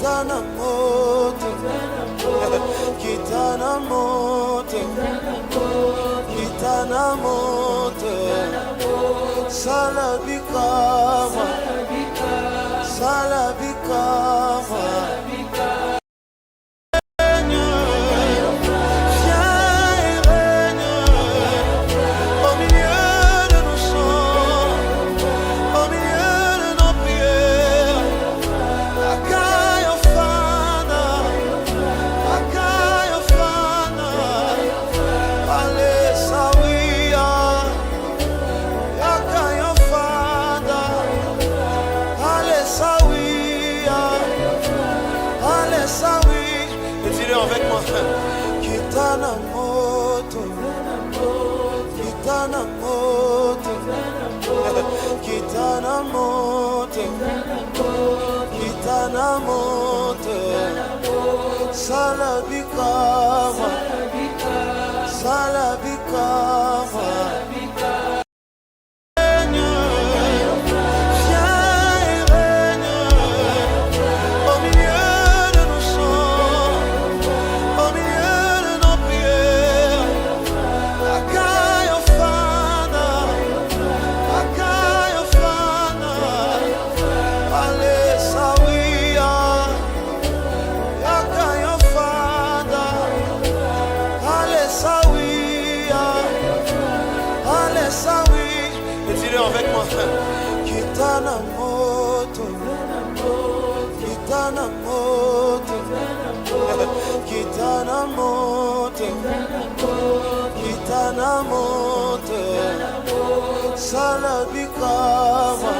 Kitana moto, kitana moto, kitana moto, salabikama, salabikama. Avec moi, kitana moto, kitana moto, kitana moto, kitana moto, salabikama, salabikama. Avec moi, kitana moto, kitana moto, kitana moto, kitana moto, salabikama,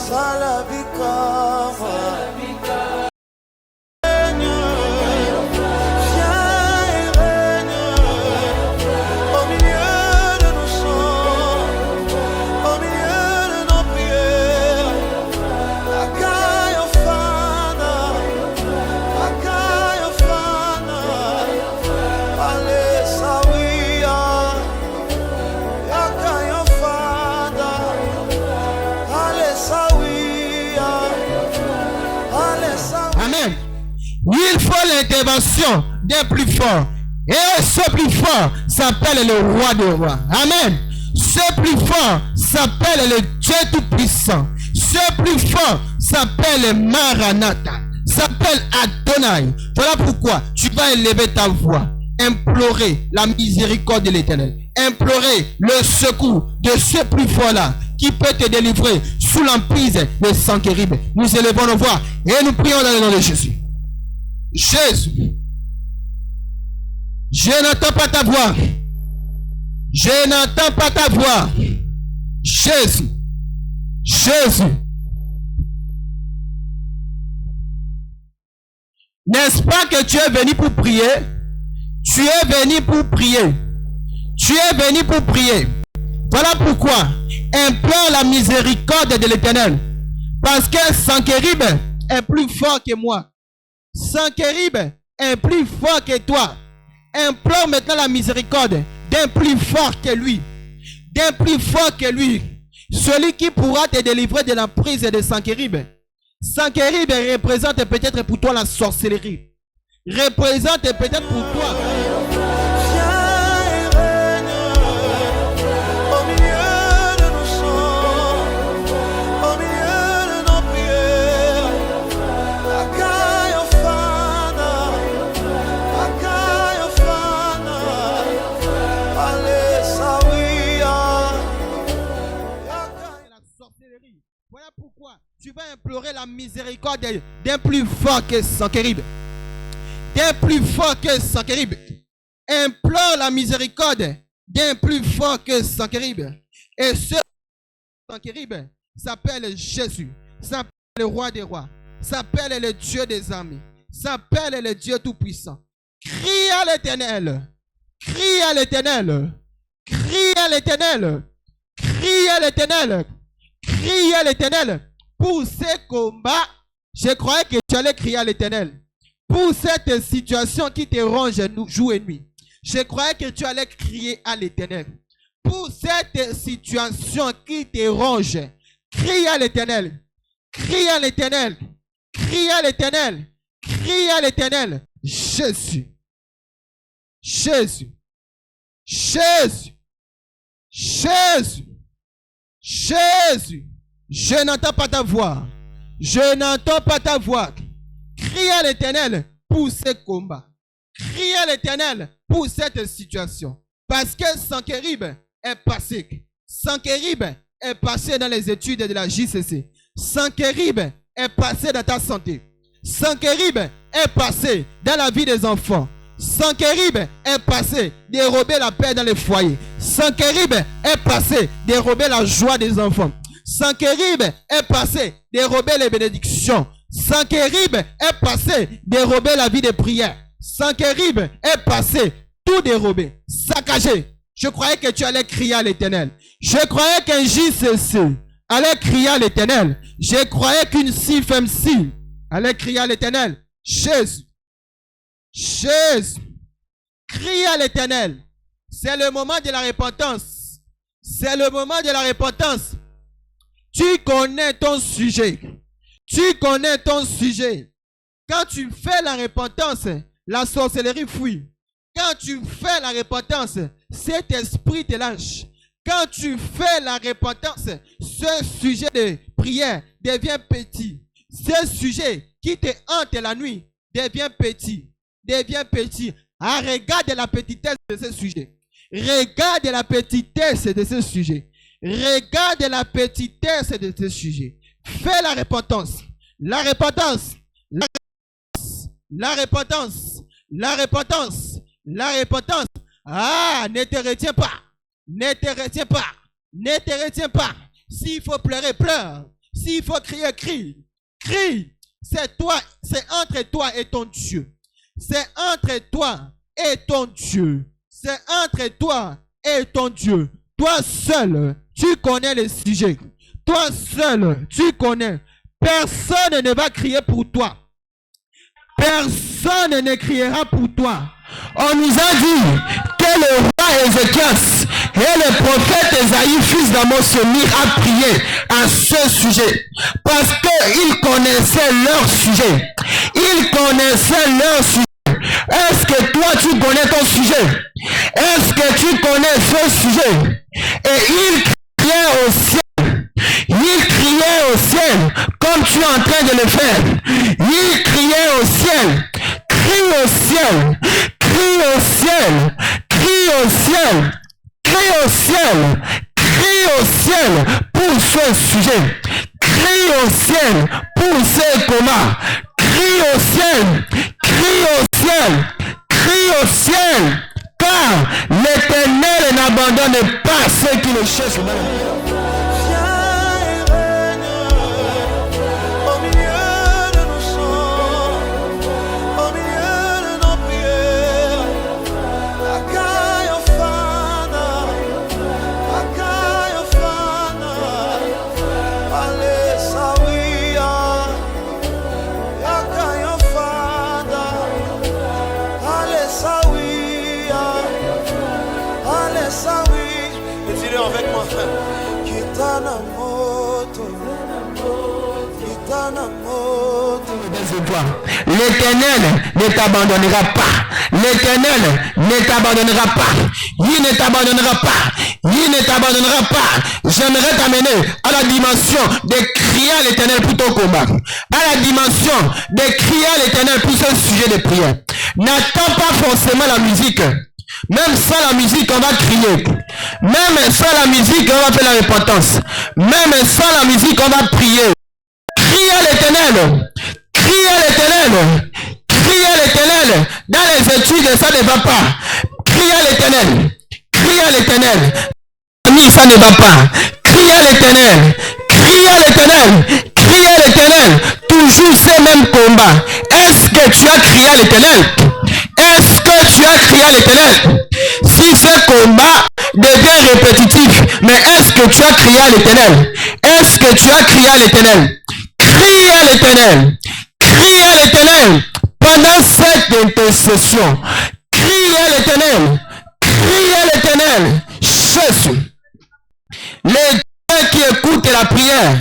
salabikama. Amen. Il faut l'intervention d'un plus fort. Et ce plus fort s'appelle le roi des rois. Amen. Ce plus fort s'appelle le Dieu tout-puissant. Ce plus fort s'appelle Maranatha. S'appelle Adonai. Voilà pourquoi tu vas élever ta voix. Implorer la miséricorde de l'Éternel. Implorer le secours de ce plus fort-là qui peut te délivrer sous l'emprise de Sankérib. Nous élevons nos voix et nous prions dans le nom de Jésus. Jésus, je n'entends pas ta voix. Je n'entends pas ta voix. Jésus, Jésus. N'est-ce pas que tu es venu pour prier? Tu es venu pour prier. Tu es venu pour prier. Voilà pourquoi implore la miséricorde de l'Éternel. Parce que Sankérib est plus fort que moi. Sankérib est plus fort que toi. Implore maintenant la miséricorde d'un plus fort que lui. D'un plus fort que lui. Celui qui pourra te délivrer de la prise de Sankérib. Sankérib représente peut-être pour toi la sorcellerie. Représente peut-être pour toi. Voilà pourquoi tu vas implorer la miséricorde d'un plus fort que Sankérib. D'un plus fort que Sankérib. Implore la miséricorde d'un plus fort que Sankérib. Et ce Sankérib s'appelle Jésus. S'appelle le roi des rois. S'appelle le Dieu des armées. S'appelle le Dieu tout-puissant. Crie à l'Éternel. Crie à l'Éternel. Crie à l'Éternel. Crie à l'Éternel. Crie à l'Éternel. Pour ces combats, je croyais que tu allais crier à l'Éternel. Pour cette situation qui te ronge jour et nuit, je croyais que tu allais crier à l'Éternel. Pour cette situation qui te ronge, crie à l'Éternel. Crie à l'Éternel. Crie à l'Éternel. Crie à l'Éternel. Jésus. Jésus. Jésus. Jésus. Jésus. Je n'entends pas ta voix. Je n'entends pas ta voix. Crie à l'Éternel pour ce combat. Crie à l'Éternel pour cette situation. Parce que Sankérib est passé. Sankérib est passé dans les études de la JCC. Sankérib est passé dans ta santé. Sankérib est passé dans la vie des enfants. Sankérib est passé dérober la paix dans les foyers. Sankérib est passé dérober la joie des enfants. Sankérib est passé dérober les bénédictions. Sankérib est passé dérober la vie des prières. Sankérib est passé tout dérober, saccagé. Je croyais que tu allais crier à l'Éternel. Je croyais qu'un JCC allait crier à l'Éternel. Je croyais qu'une CFMC allait crier à l'Éternel. Jésus. Jésus. Crie à l'Éternel. C'est le moment de la repentance. C'est le moment de la repentance. Tu connais ton sujet. Tu connais ton sujet. Quand tu fais la repentance, la sorcellerie fuit. Quand tu fais la repentance, cet esprit te lâche. Quand tu fais la repentance, ce sujet de prière devient petit. Ce sujet qui te hante la nuit devient petit. Devient petit. Ah, regarde la petitesse de ce sujet. Regarde la petitesse de ce sujet. Regarde la petitesse de ce sujet. Fais la repentance. La repentance. La repentance. La repentance. La repentance. Ah, ne te retiens pas. Ne te retiens pas. Ne te retiens pas. S'il faut pleurer, pleure. S'il faut crier, crie. Crie. C'est toi, c'est entre toi et ton Dieu. C'est entre toi et ton Dieu. C'est entre toi et ton Dieu. Toi seul, tu connais le sujet. Toi seul, tu connais. Personne ne va crier pour toi. Personne ne criera pour toi. On nous a dit que le roi Ézéchias et le prophète Esaïe, fils d'Amos, se mirent à prier à ce sujet. Parce qu'ils connaissaient leur sujet. Ils connaissaient leur sujet. Est-ce que toi tu connais ton sujet? Est-ce que tu connais ce sujet? Et ils criaient au ciel. Ils criaient au ciel comme tu es en train de le faire. Ils criaient au ciel. Crie au ciel. Crie au ciel. Crie au ciel. Crie au ciel. Crie au ciel pour ce sujet. Crie au ciel pour ce combat. Crie au ciel. Crie au ciel. Crie au ciel. Car l'Éternel n'abandonne pas ceux qui le cherchent. Avec moi, Kitana moto, l'Éternel ne t'abandonnera pas. L'Éternel ne t'abandonnera pas. Il ne t'abandonnera pas. Il ne t'abandonnera pas. J'aimerais t'amener à la dimension de crier à l'Éternel pour ton combat. À la dimension de crier à l'Éternel pour ce sujet de prière. N'attends pas forcément la musique. Même sans la musique, on va crier. Même sans la musique, on va faire la repentance. Même sans la musique, on va prier. Crie à l'Éternel. Crie à l'Éternel. Crie à l'Éternel. Dans les études, ça ne va pas. Crie à l'Éternel. Crie à l'Éternel. Ça ne va pas. Crie à l'Éternel. Crie à l'Éternel. Crie à l'Éternel. Toujours ces mêmes combats. Est-ce que tu as crié à l'Éternel? Est-ce que tu as crié à l'Éternel? Si ce combat devient répétitif, mais est-ce que tu as crié à l'Éternel? Est-ce que tu as crié à l'Éternel? Crie à l'Éternel. Crie à l'Éternel. Pendant cette intercession, crie à l'Éternel. Crie à l'Éternel. Jésus. Le Dieu qui écoute la prière.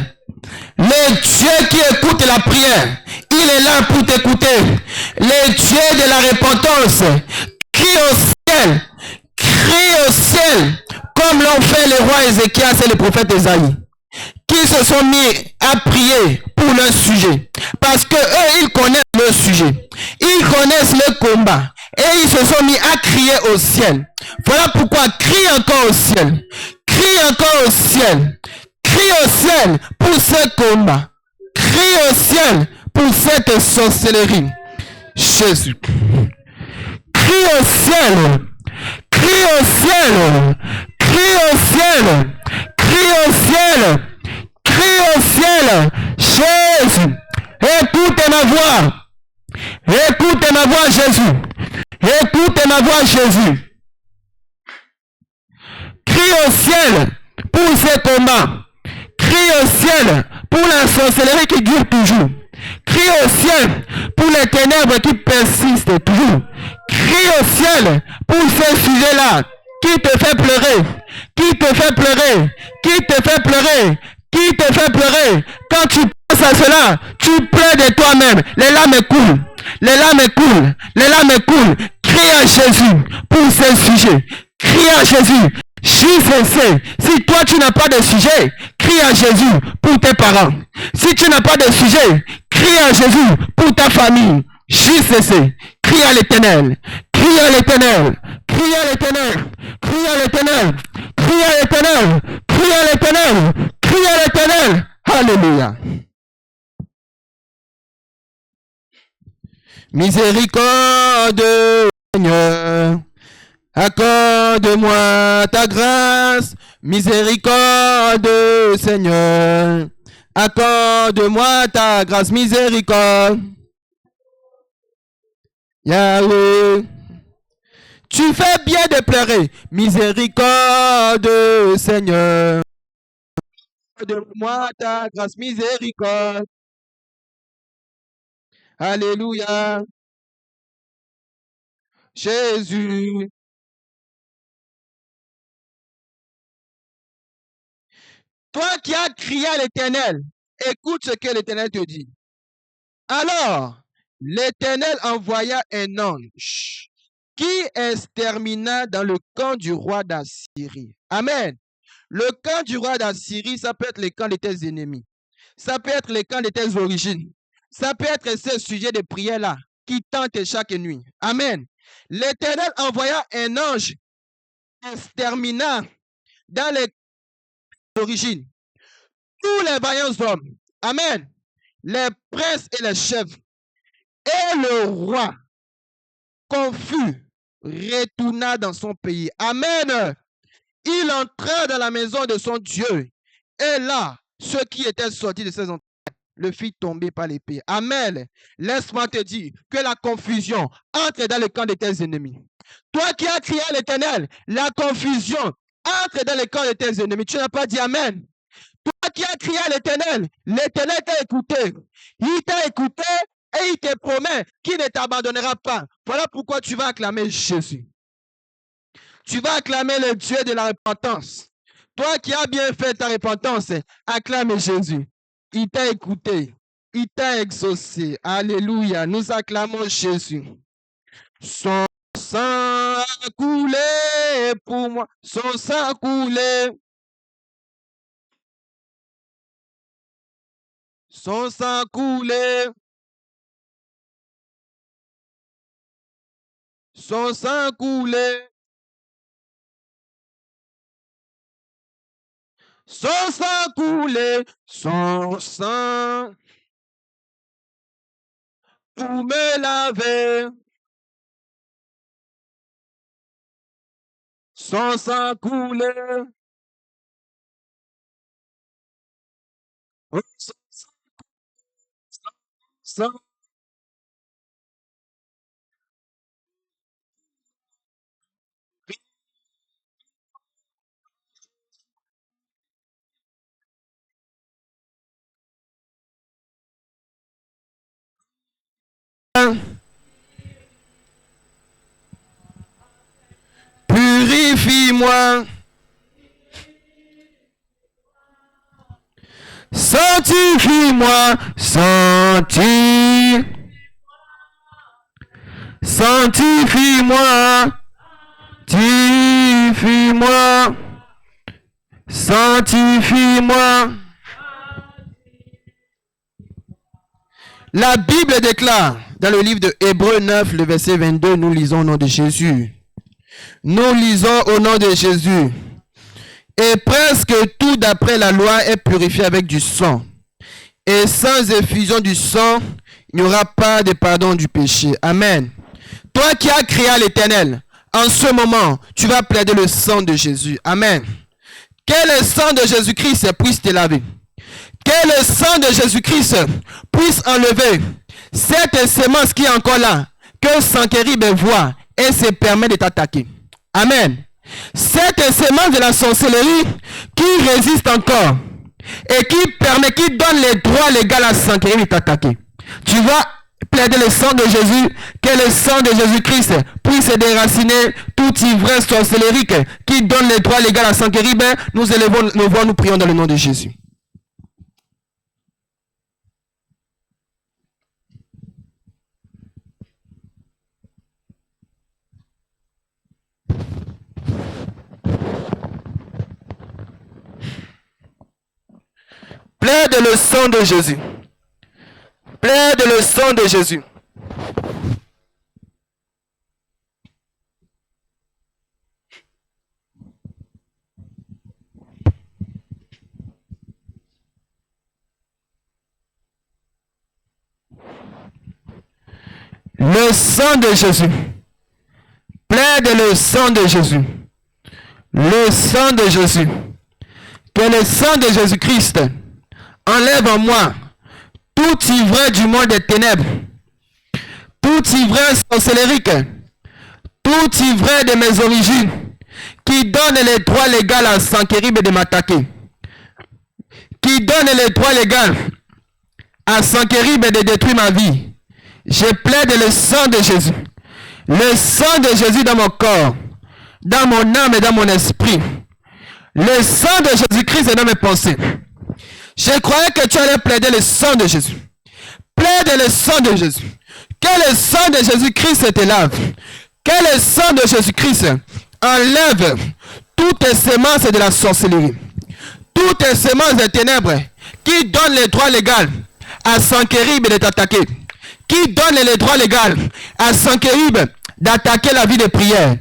Le Dieu qui écoute la prière. Il est là pour t'écouter. Le Dieu de la repentance crie au ciel. Crie au ciel. Comme l'ont fait les rois Ézéchias et le prophète Esaïe, qui se sont mis à prier pour leur sujet. Parce que eux, ils connaissent leur sujet. Ils connaissent le combat. Et ils se sont mis à crier au ciel. Voilà pourquoi crie encore au ciel. Crie encore au ciel. Crie au ciel pour ce combat. Crie au ciel pour cette sorcellerie. Jésus. Crie au ciel. Crie au ciel. Crie au ciel. Crie au ciel. Crie au ciel. Jésus. Écoute ma voix. Écoute ma voix, Jésus. Écoute ma voix, Jésus. Crie au ciel pour ce combat. Crie au ciel pour la sorcellerie qui dure toujours. Crie au ciel pour les ténèbres qui persistent toujours. Crie au ciel pour ce sujet-là qui te fait pleurer. Qui te fait pleurer. Qui te fait pleurer. Qui te fait pleurer. Quand tu penses à cela, tu pleures de toi-même. Les larmes coulent. Les larmes coulent. Les larmes coulent. Crie à Jésus pour ce sujet. Crie à Jésus. Si toi tu n'as pas de sujet, crie à Jésus pour tes parents. Si tu n'as pas de sujet, crie à Jésus pour ta famille. Crie à l'Éternel. Crie à l'Éternel. Crie à l'Éternel. Crie à l'Éternel. Crie à l'Éternel. Crie à l'Éternel. Crie à l'Éternel. Alléluia. Miséricorde, Seigneur. Accorde-moi ta grâce, miséricorde, Seigneur. Accorde-moi ta grâce, miséricorde. Yahweh, tu fais bien de pleurer, miséricorde, Seigneur. Accorde-moi ta grâce, miséricorde. Alléluia. Jésus. Toi qui as crié à l'Éternel, écoute ce que l'Éternel te dit. Alors, l'Éternel envoya un ange qui extermina dans le camp du roi d'Assyrie. Amen. Le camp du roi d'Assyrie, ça peut être le camp de tes ennemis. Ça peut être le camp de tes origines. Ça peut être ce sujet de prière-là qui tente chaque nuit. Amen. L'Éternel envoya un ange extermina dans les d'origine tous les vaillants hommes, amen, les princes et les chefs, et le roi confus retourna dans son pays, amen. Il entra dans la maison de son Dieu, et là, ceux qui étaient sortis de ses entrailles le fit tomber par l'épée, amen. Laisse-moi te dire que la confusion entre dans le camp de tes ennemis. Toi qui as crié à l'Éternel, la confusion entre dans le camp de tes ennemis. Tu n'as pas dit amen. Toi qui as crié à l'Éternel, l'Éternel t'a écouté. Il t'a écouté et il te promet qu'il ne t'abandonnera pas. Voilà pourquoi tu vas acclamer Jésus. Tu vas acclamer le Dieu de la repentance. Toi qui as bien fait ta repentance, acclame Jésus. Il t'a écouté. Il t'a exaucé. Alléluia. Nous acclamons Jésus. Son sang a coulé pour moi. Son sang a coulé. Son sang a coulé. Son sang a coulé. Son sang a coulé. Son sang pour me laver. Son sang a coulé. Son purifie-moi. Sanctifie-moi, sanctifie-moi. Sanctifie-moi, sanctifie-moi, sanctifie-moi. La Bible déclare dans le livre de Hébreux 9, le verset 22, nous lisons au nom de Jésus. Nous lisons au nom de Jésus. Et presque tout d'après la loi est purifié avec du sang. Et sans effusion du sang, il n'y aura pas de pardon du péché. Amen. Toi qui as crié à l'Éternel, en ce moment, tu vas plaider le sang de Jésus. Amen. Que le sang de Jésus-Christ puisse te laver. Que le sang de Jésus-Christ puisse enlever cette sémence qui est encore là, que Sankérib voit et se permet de t'attaquer. Amen. Cette sémence de la sorcellerie qui résiste encore et qui donne les droits légaux à Sankérib de t'attaquer. Tu vas plaider le sang de Jésus, que le sang de Jésus-Christ puisse déraciner toute ivresse sorcellérique qui donne les droits légaux à Sankérib. Nous élevons nos voix, nous prions dans le nom de Jésus. Plaide le sang de Jésus. Plaide le sang de Jésus. Le sang de Jésus. Plaide le sang de Jésus. Le sang de Jésus. Que le sang de Jésus-Christ enlève en moi toute ivresse du monde des ténèbres, toute ivresse sorcellérique, toute ivresse de mes origines, qui donne les droits légaux à Sankérib de m'attaquer, qui donne les droits légaux à Sankérib de détruire ma vie. Je plaide le sang de Jésus, le sang de Jésus dans mon corps, dans mon âme et dans mon esprit, le sang de Jésus-Christ est dans mes pensées. Je croyais que tu allais plaider le sang de Jésus. Plaide le sang de Jésus. Que le sang de Jésus-Christ te lave. Que le sang de Jésus-Christ enlève toutes les semences de la sorcellerie, toutes les semences des ténèbres qui donnent les droits légaux à Sankérib de t'attaquer, qui donne les droits légaux à Sankérib d'attaquer la vie de prière,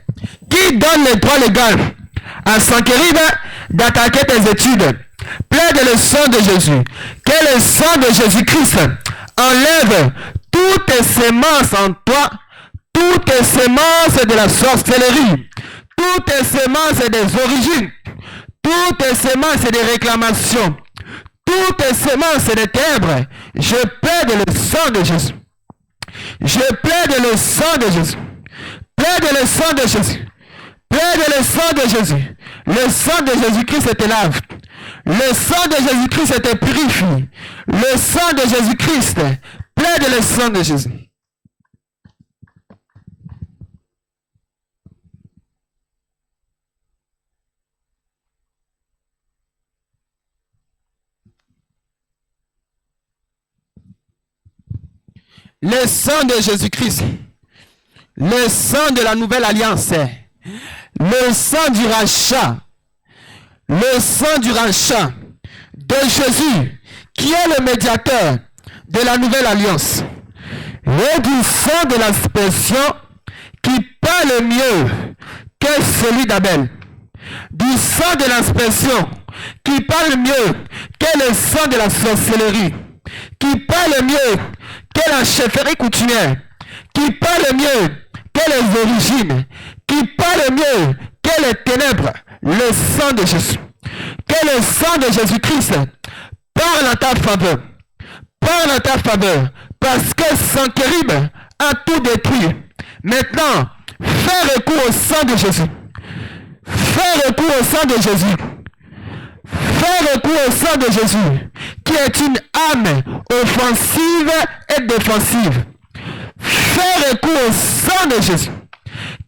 qui donne les droits légaux à Sankérib d'attaquer tes études. Plaide le sang de Jésus. Que le sang de Jésus-Christ enlève toutes les semences en toi, toutes les semences de la sorcellerie, toutes les semences des origines, toutes les semences des réclamations, toutes les semences des ténèbres. Je plaide le sang de Jésus. Je plaide le sang de Jésus. Plaide le sang de Jésus. Plaide le sang de Jésus. Le sang de Jésus-Christ te lave. Le sang de Jésus-Christ te purifie. Le sang de Jésus-Christ. Plaide le sang de Jésus. Le sang de Jésus-Christ. Le sang de la nouvelle alliance. Le sang du rachat. Le sang du rachat de Jésus, qui est le médiateur de la nouvelle alliance. Et du sang de l'aspersion qui parle mieux que celui d'Abel. Du sang de l'aspersion qui parle mieux que le sang de la sorcellerie. Qui parle mieux que la chefferie coutumière. Qui parle mieux que les origines. Qui parle mieux que les ténèbres. Le sang de Jésus. Que le sang de Jésus-Christ parle en ta faveur. Parle en ta faveur. Parce que Sankérib a tout détruit. Maintenant, fais recours au sang de Jésus. Fais recours au sang de Jésus. Fais recours au sang de Jésus, qui est une âme offensive et défensive. Fais recours au sang de Jésus.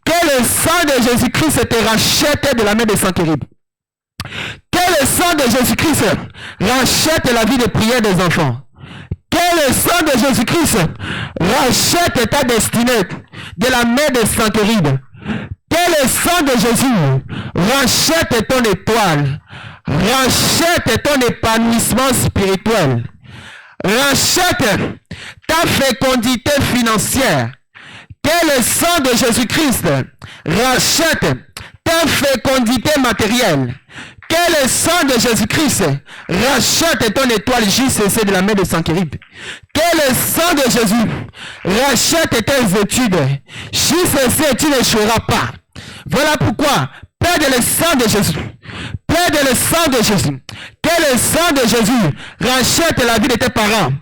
Que le sang de Jésus-Christ te rachète de la main de Sankérib. Que le sang de Jésus-Christ rachète la vie de prière des enfants. Que le sang de Jésus-Christ rachète ta destinée. de la main de Saint-Quérib. Que le sang de Jésus rachète ton étoile, rachète ton épanouissement spirituel, rachète ta fécondité financière. Que le sang de Jésus-Christ rachète ta fécondité matérielle. Que le sang de Jésus-Christ rachète ton étoile JCC de la main de Saint-Quérib. Que le sang de Jésus rachète tes études. JCC, tu n'échoueras pas. Voilà pourquoi, plaide le sang de Jésus. Plaide le sang de Jésus. Que le sang de Jésus rachète la vie de tes parents.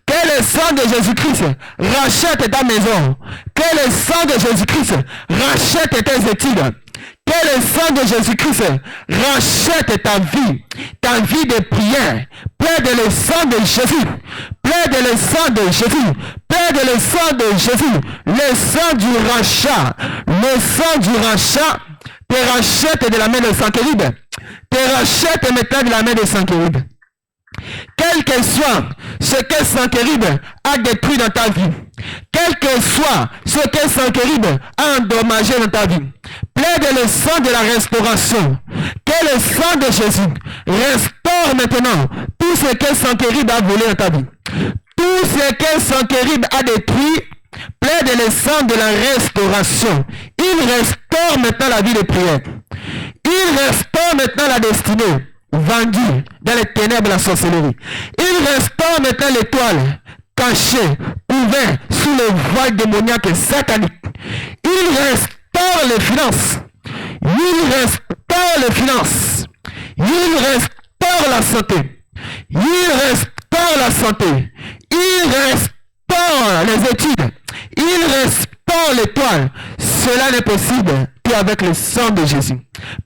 Que le sang de Jésus-Christ rachète ta maison. Que le sang de Jésus-Christ rachète tes études. Que le sang de Jésus-Christ rachète ta vie de prière. Plaide le sang de Jésus. Plaide le sang de Jésus. Plaide le sang de Jésus. Le sang du rachat. Le sang du rachat te rachète de la main de Saint-Quérib. Te rachète maintenant de la main de Saint-Quérib. Quel que soit ce que Saint-Quérib a détruit dans ta vie, quel que soit ce que Saint-Quérib a endommagé dans ta vie, plaide le sang de la restauration. Que le sang de Jésus restaure maintenant tout ce que Saint-Quérib a volé dans ta vie. Tout ce que Saint-Quérib a détruit, plaide le sang de la restauration. Il restaure maintenant la vie de prière. Il restaure maintenant la destinée vendue dans les ténèbres de la sorcellerie. Il restaure maintenant l'étoile cachée, ouverte sous le voile démoniaque et satanique. Il restaure les finances. Il restaure les finances. Il restaure la santé. Il restaure la santé. Il restaure les études. Il restaure l'étoile. Cela n'est possible qu'avec le sang de Jésus.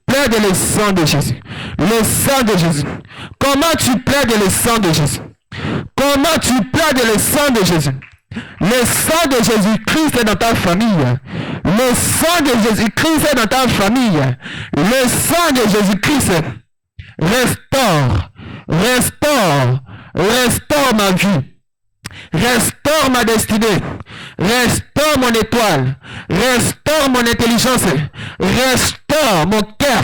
Plaide le sang de Jésus. Le sang de Jésus. Comment tu plaides le sang de Jésus? Comment tu plaides le sang de Jésus? Le sang de Jésus-Christ est dans ta famille. Le sang de Jésus-Christ est dans ta famille. Le sang de Jésus-Christ restaure, restaure, restaure ma vie. Restaure ma destinée. Restaure mon étoile. Restaure mon intelligence. Restaure mon cœur.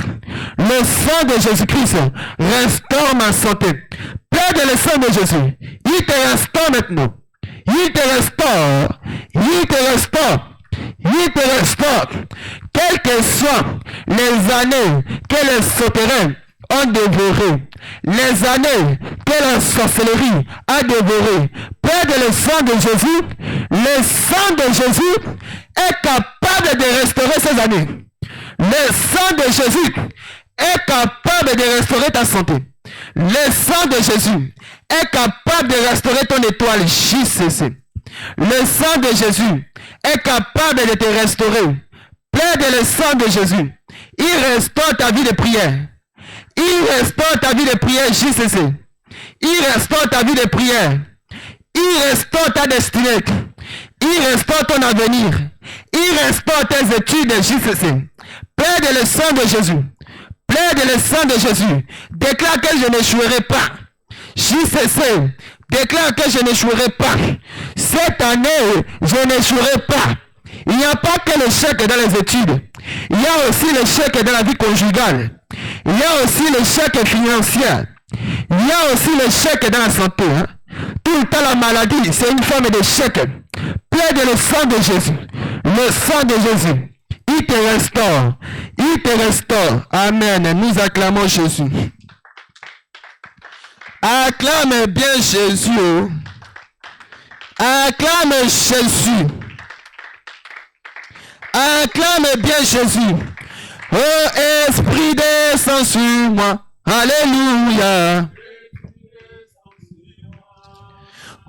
Le sang de Jésus-Christ restaure ma santé. Plaide le sang de Jésus. Il te restaure maintenant. Il te restaure. Il te restaure. Il te restaure. Quelles que soient les années que les sauterelles ont dévoré, les années que la sorcellerie a dévoré, plaide le sang de Jésus. Le sang de Jésus est capable de restaurer ces années. Le sang de Jésus est capable de restaurer ta santé. Le sang de Jésus est capable de restaurer ton étoile JCC. Le sang de Jésus est capable de te restaurer. Plaide le sang de Jésus. Il restaure ta vie de prière. Il restaure ta vie de prière JCC. Il restaure ta vie de prière. Il restaure ta destinée. Il restaure ton avenir. Il restaure tes études JCC. Plaide le sang de Jésus. Plaide le sang de Jésus. Déclare que je n'échouerai pas. JCC. Déclare que je n'échouerai pas. Cette année, je n'échouerai pas. Il n'y a pas que l'échec dans les études. Il y a aussi l'échec dans la vie conjugale. Il y a aussi l'échec financier. Il y a aussi l'échec dans la santé. Tout le temps la maladie, c'est une forme d'échec. Plaide le sang de Jésus. Le sang de Jésus. Il te restaure. Il te restaure. Amen. Nous acclamons Jésus. Acclame bien Jésus. Acclame Jésus. Acclame bien Jésus. Oh, Esprit descend sur moi. Alléluia.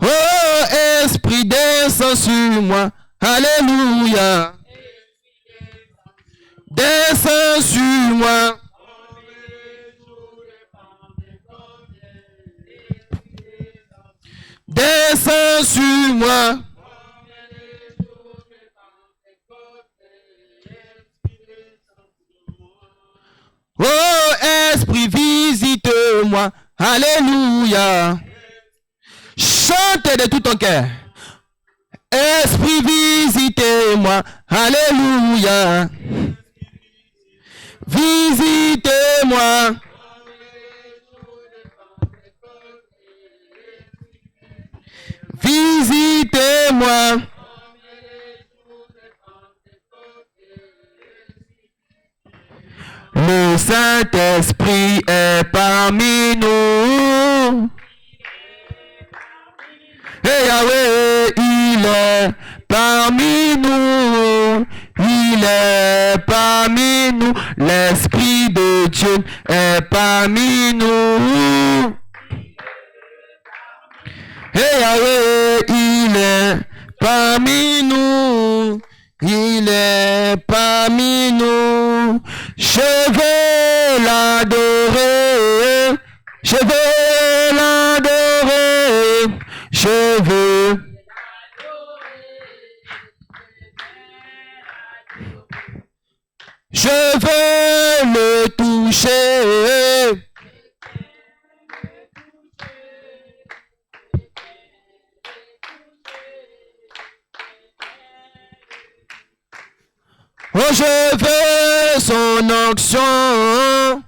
Oh, Esprit descend sur moi. Alléluia. Descends sur moi. Descends sur moi. Oh, Esprit, visite-moi. Alléluia. Chante de tout ton cœur. Esprit, visite Visitez-moi, alléluia. Visitez-moi. Visitez-moi. Le Saint-Esprit est parmi nous. Et Yahweh, il est parmi nous. Il est parmi nous. L'Esprit de Dieu est parmi nous. Et Yahweh, il est parmi nous. Il est parmi nous. Je veux l'adorer. Je veux l'adorer. Je veux. Je veux le toucher. Oh, je veux son onction.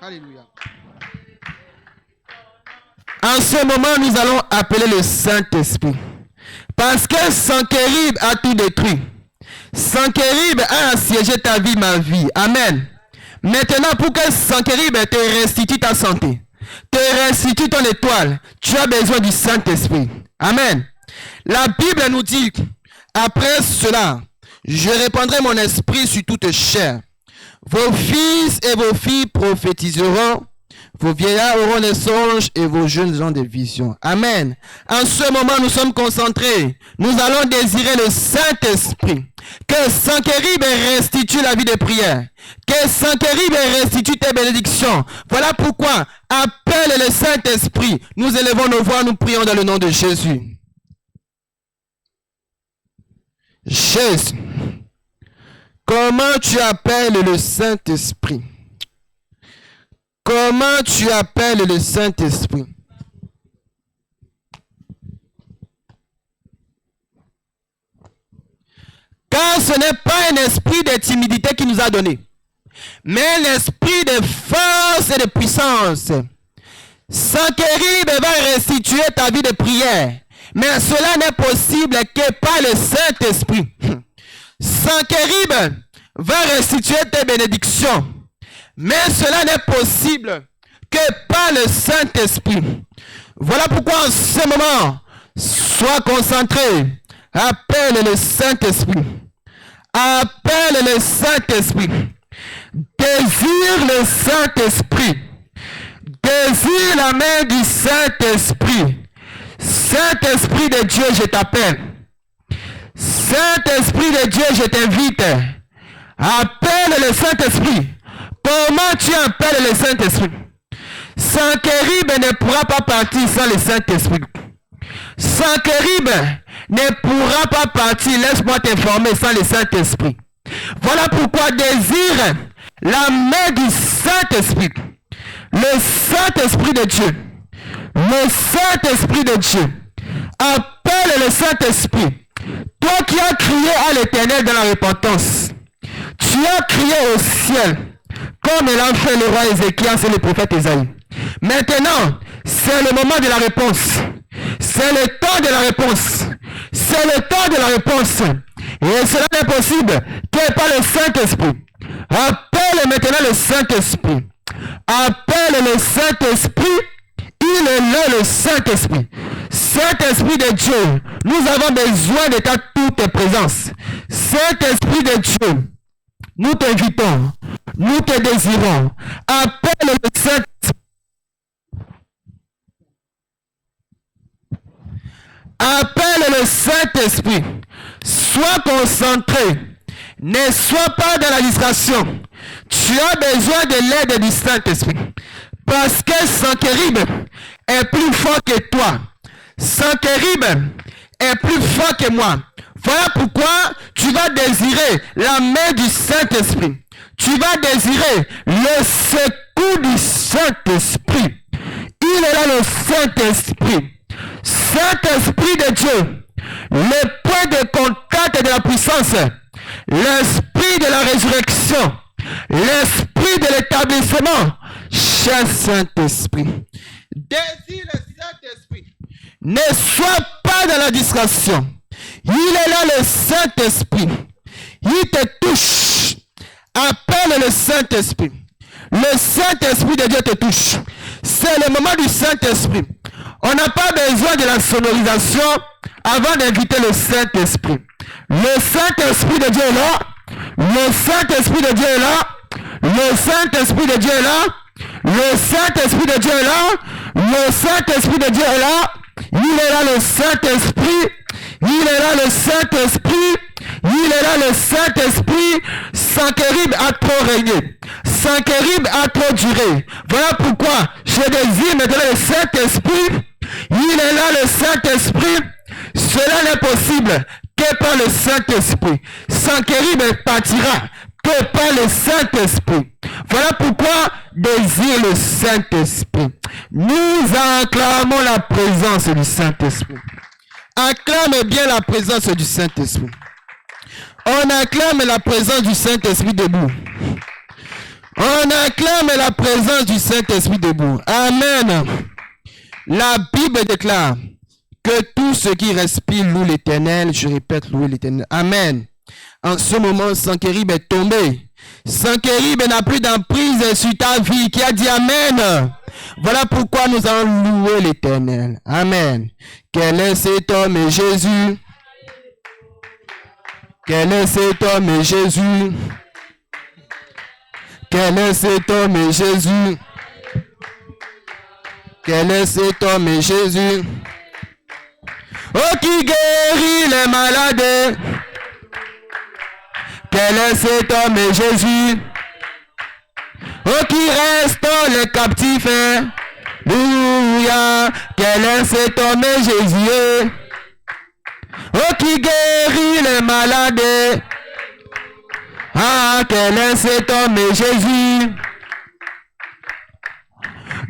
Alléluia. En ce moment, nous allons appeler le Saint-Esprit. Parce que Sankérib a tout détruit. Sankérib a assiégé ta vie, ma vie. Amen. Maintenant, pour que Sankérib te restitue ta santé, te restitue ton étoile, tu as besoin du Saint-Esprit. Amen. La Bible nous dit, après cela, je répandrai mon esprit sur toute chair. Vos fils et vos filles prophétiseront, vos vieillards auront des songes et vos jeunes auront des visions. Amen. En ce moment, nous sommes concentrés. Nous allons désirer le Saint-Esprit. Que Sankérib restitue la vie de prière. Que Sankérib restitue tes bénédictions. Voilà pourquoi, appelle le Saint-Esprit. Nous élevons nos voix, nous prions dans le nom de Jésus. Jésus, comment tu appelles le Saint-Esprit? Comment tu appelles le Saint-Esprit? Car ce n'est pas un esprit de timidité qui nous a donné, mais l'esprit de force et de puissance. Sankérib va restituer ta vie de prière, mais cela n'est possible que par le Saint-Esprit. Sankérib va restituer tes bénédictions, mais cela n'est possible que par le Saint-Esprit. Voilà pourquoi en ce moment, sois concentré. Appelle le Saint-Esprit. Appelle le Saint-Esprit. Désire le Saint-Esprit. Désire la main du Saint-Esprit. Saint-Esprit de Dieu, je t'appelle. Saint-Esprit de Dieu, je t'invite. Appelle le Saint-Esprit. Comment tu appelles le Saint-Esprit? Sankérib ne pourra pas partir sans le Saint-Esprit. Sankérib ne pourra pas partir, laisse-moi t'informer, sans le Saint-Esprit. Voilà pourquoi désire la main du Saint-Esprit. Le Saint-Esprit de Dieu. Le Saint-Esprit de Dieu. Appelle le Saint-Esprit. Toi qui as crié à l'Éternel dans la repentance. Tu as crié au ciel. Comme l'a fait le roi Ézéchias et le prophète Ésaïe. Maintenant, c'est le moment de la réponse. C'est le temps de la réponse. C'est le temps de la réponse. Et cela n'est possible que par le Saint-Esprit. Appelle maintenant le Saint-Esprit. Appelle le Saint-Esprit. Il est là, le Saint-Esprit. Saint-Esprit de Dieu, nous avons besoin de ta toute présence. Saint-Esprit de Dieu, nous t'invitons, nous te désirons. Appelle le Saint-Esprit. Appelle le Saint-Esprit. Sois concentré. Ne sois pas dans la distraction. Tu as besoin de l'aide du Saint-Esprit. Parce que Sankérib est plus fort que toi. Sankérib est plus fort que moi. Voilà pourquoi tu vas désirer la main du Saint-Esprit. Tu vas désirer le secours du Saint-Esprit. Il est là, le Saint-Esprit. Saint-Esprit de Dieu, le point de contact de la puissance, l'esprit de la résurrection, l'esprit de l'établissement, cher Saint-Esprit, désire le Saint-Esprit. Ne sois pas dans la distraction. Il est là, le Saint-Esprit. Il te touche. Appelle le Saint-Esprit. Le Saint-Esprit de Dieu te touche. C'est le moment du Saint-Esprit. On n'a pas besoin de la sonorisation avant d'inviter le Saint-Esprit. Le Saint-Esprit de Dieu est là. Le Saint-Esprit de Dieu est là. Le Saint-Esprit de Dieu est là. Le Saint-Esprit de Dieu est là. Le Saint-Esprit de Dieu est là. Il est là, le Saint-Esprit. Il est là, le Saint-Esprit. Il est là, le Saint-Esprit. Sankérib a trop régné. Sankérib a trop duré. Voilà pourquoi je désire maintenant le Saint-Esprit. Il est là, le Saint-Esprit. Cela n'est possible que par le Saint-Esprit. Sankérib partira que par le Saint-Esprit. Voilà pourquoi désire le Saint-Esprit. Nous acclamons la présence du Saint-Esprit. Acclame bien la présence du Saint-Esprit. On acclame la présence du Saint-Esprit debout. On acclame la présence du Saint-Esprit debout. Amen. La Bible déclare que tout ce qui respire loue l'Éternel. Je répète, louer l'Éternel. Amen. En ce moment, Sankérib est tombé. Sankérib n'a plus d'emprise sur ta vie. Qui a dit Amen? Voilà pourquoi nous allons louer l'Éternel. Amen. Quel est cet homme, Jésus? Quel est cet homme, Jésus? Quel est cet homme, Jésus? Quel est cet homme, Jésus? Oh, qui guérit les malades. Quel est cet homme, Jésus? Oh, qui restaure les captifs. Alléluia. Quel est cet homme, Jésus? Oh, qui guérit les malades. Ah, quel est cet homme, Jésus?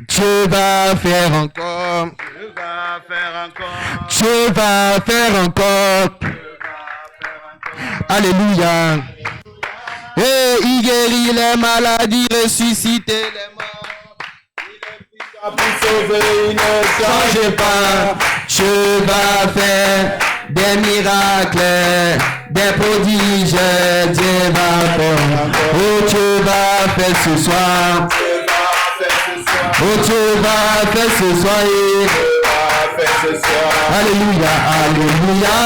Dieu va faire encore. Dieu va faire encore. Dieu va faire encore. Alléluia. Et il guérit les maladies, ressuscite les morts. Pour sauver, il ne Change pas, Dieu va faire des miracles, des prodiges, Dieu va faire. Oh, Dieu va faire ce soir. Oh, Dieu va faire ce soir. Alléluia, alléluia.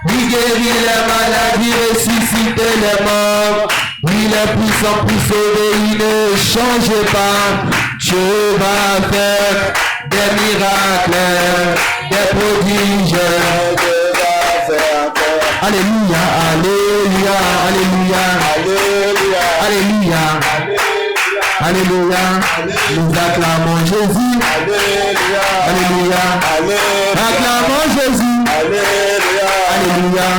Il guérit les maladies, ressuscite les morts. Il est puissant pour sauver, il ne change pas. Dieu va faire des miracles, des prodiges. Alléluia, alléluia, alléluia, alléluia, alléluia. Nous acclamons Jésus. Alléluia. Acclamons Jésus. Alléluia.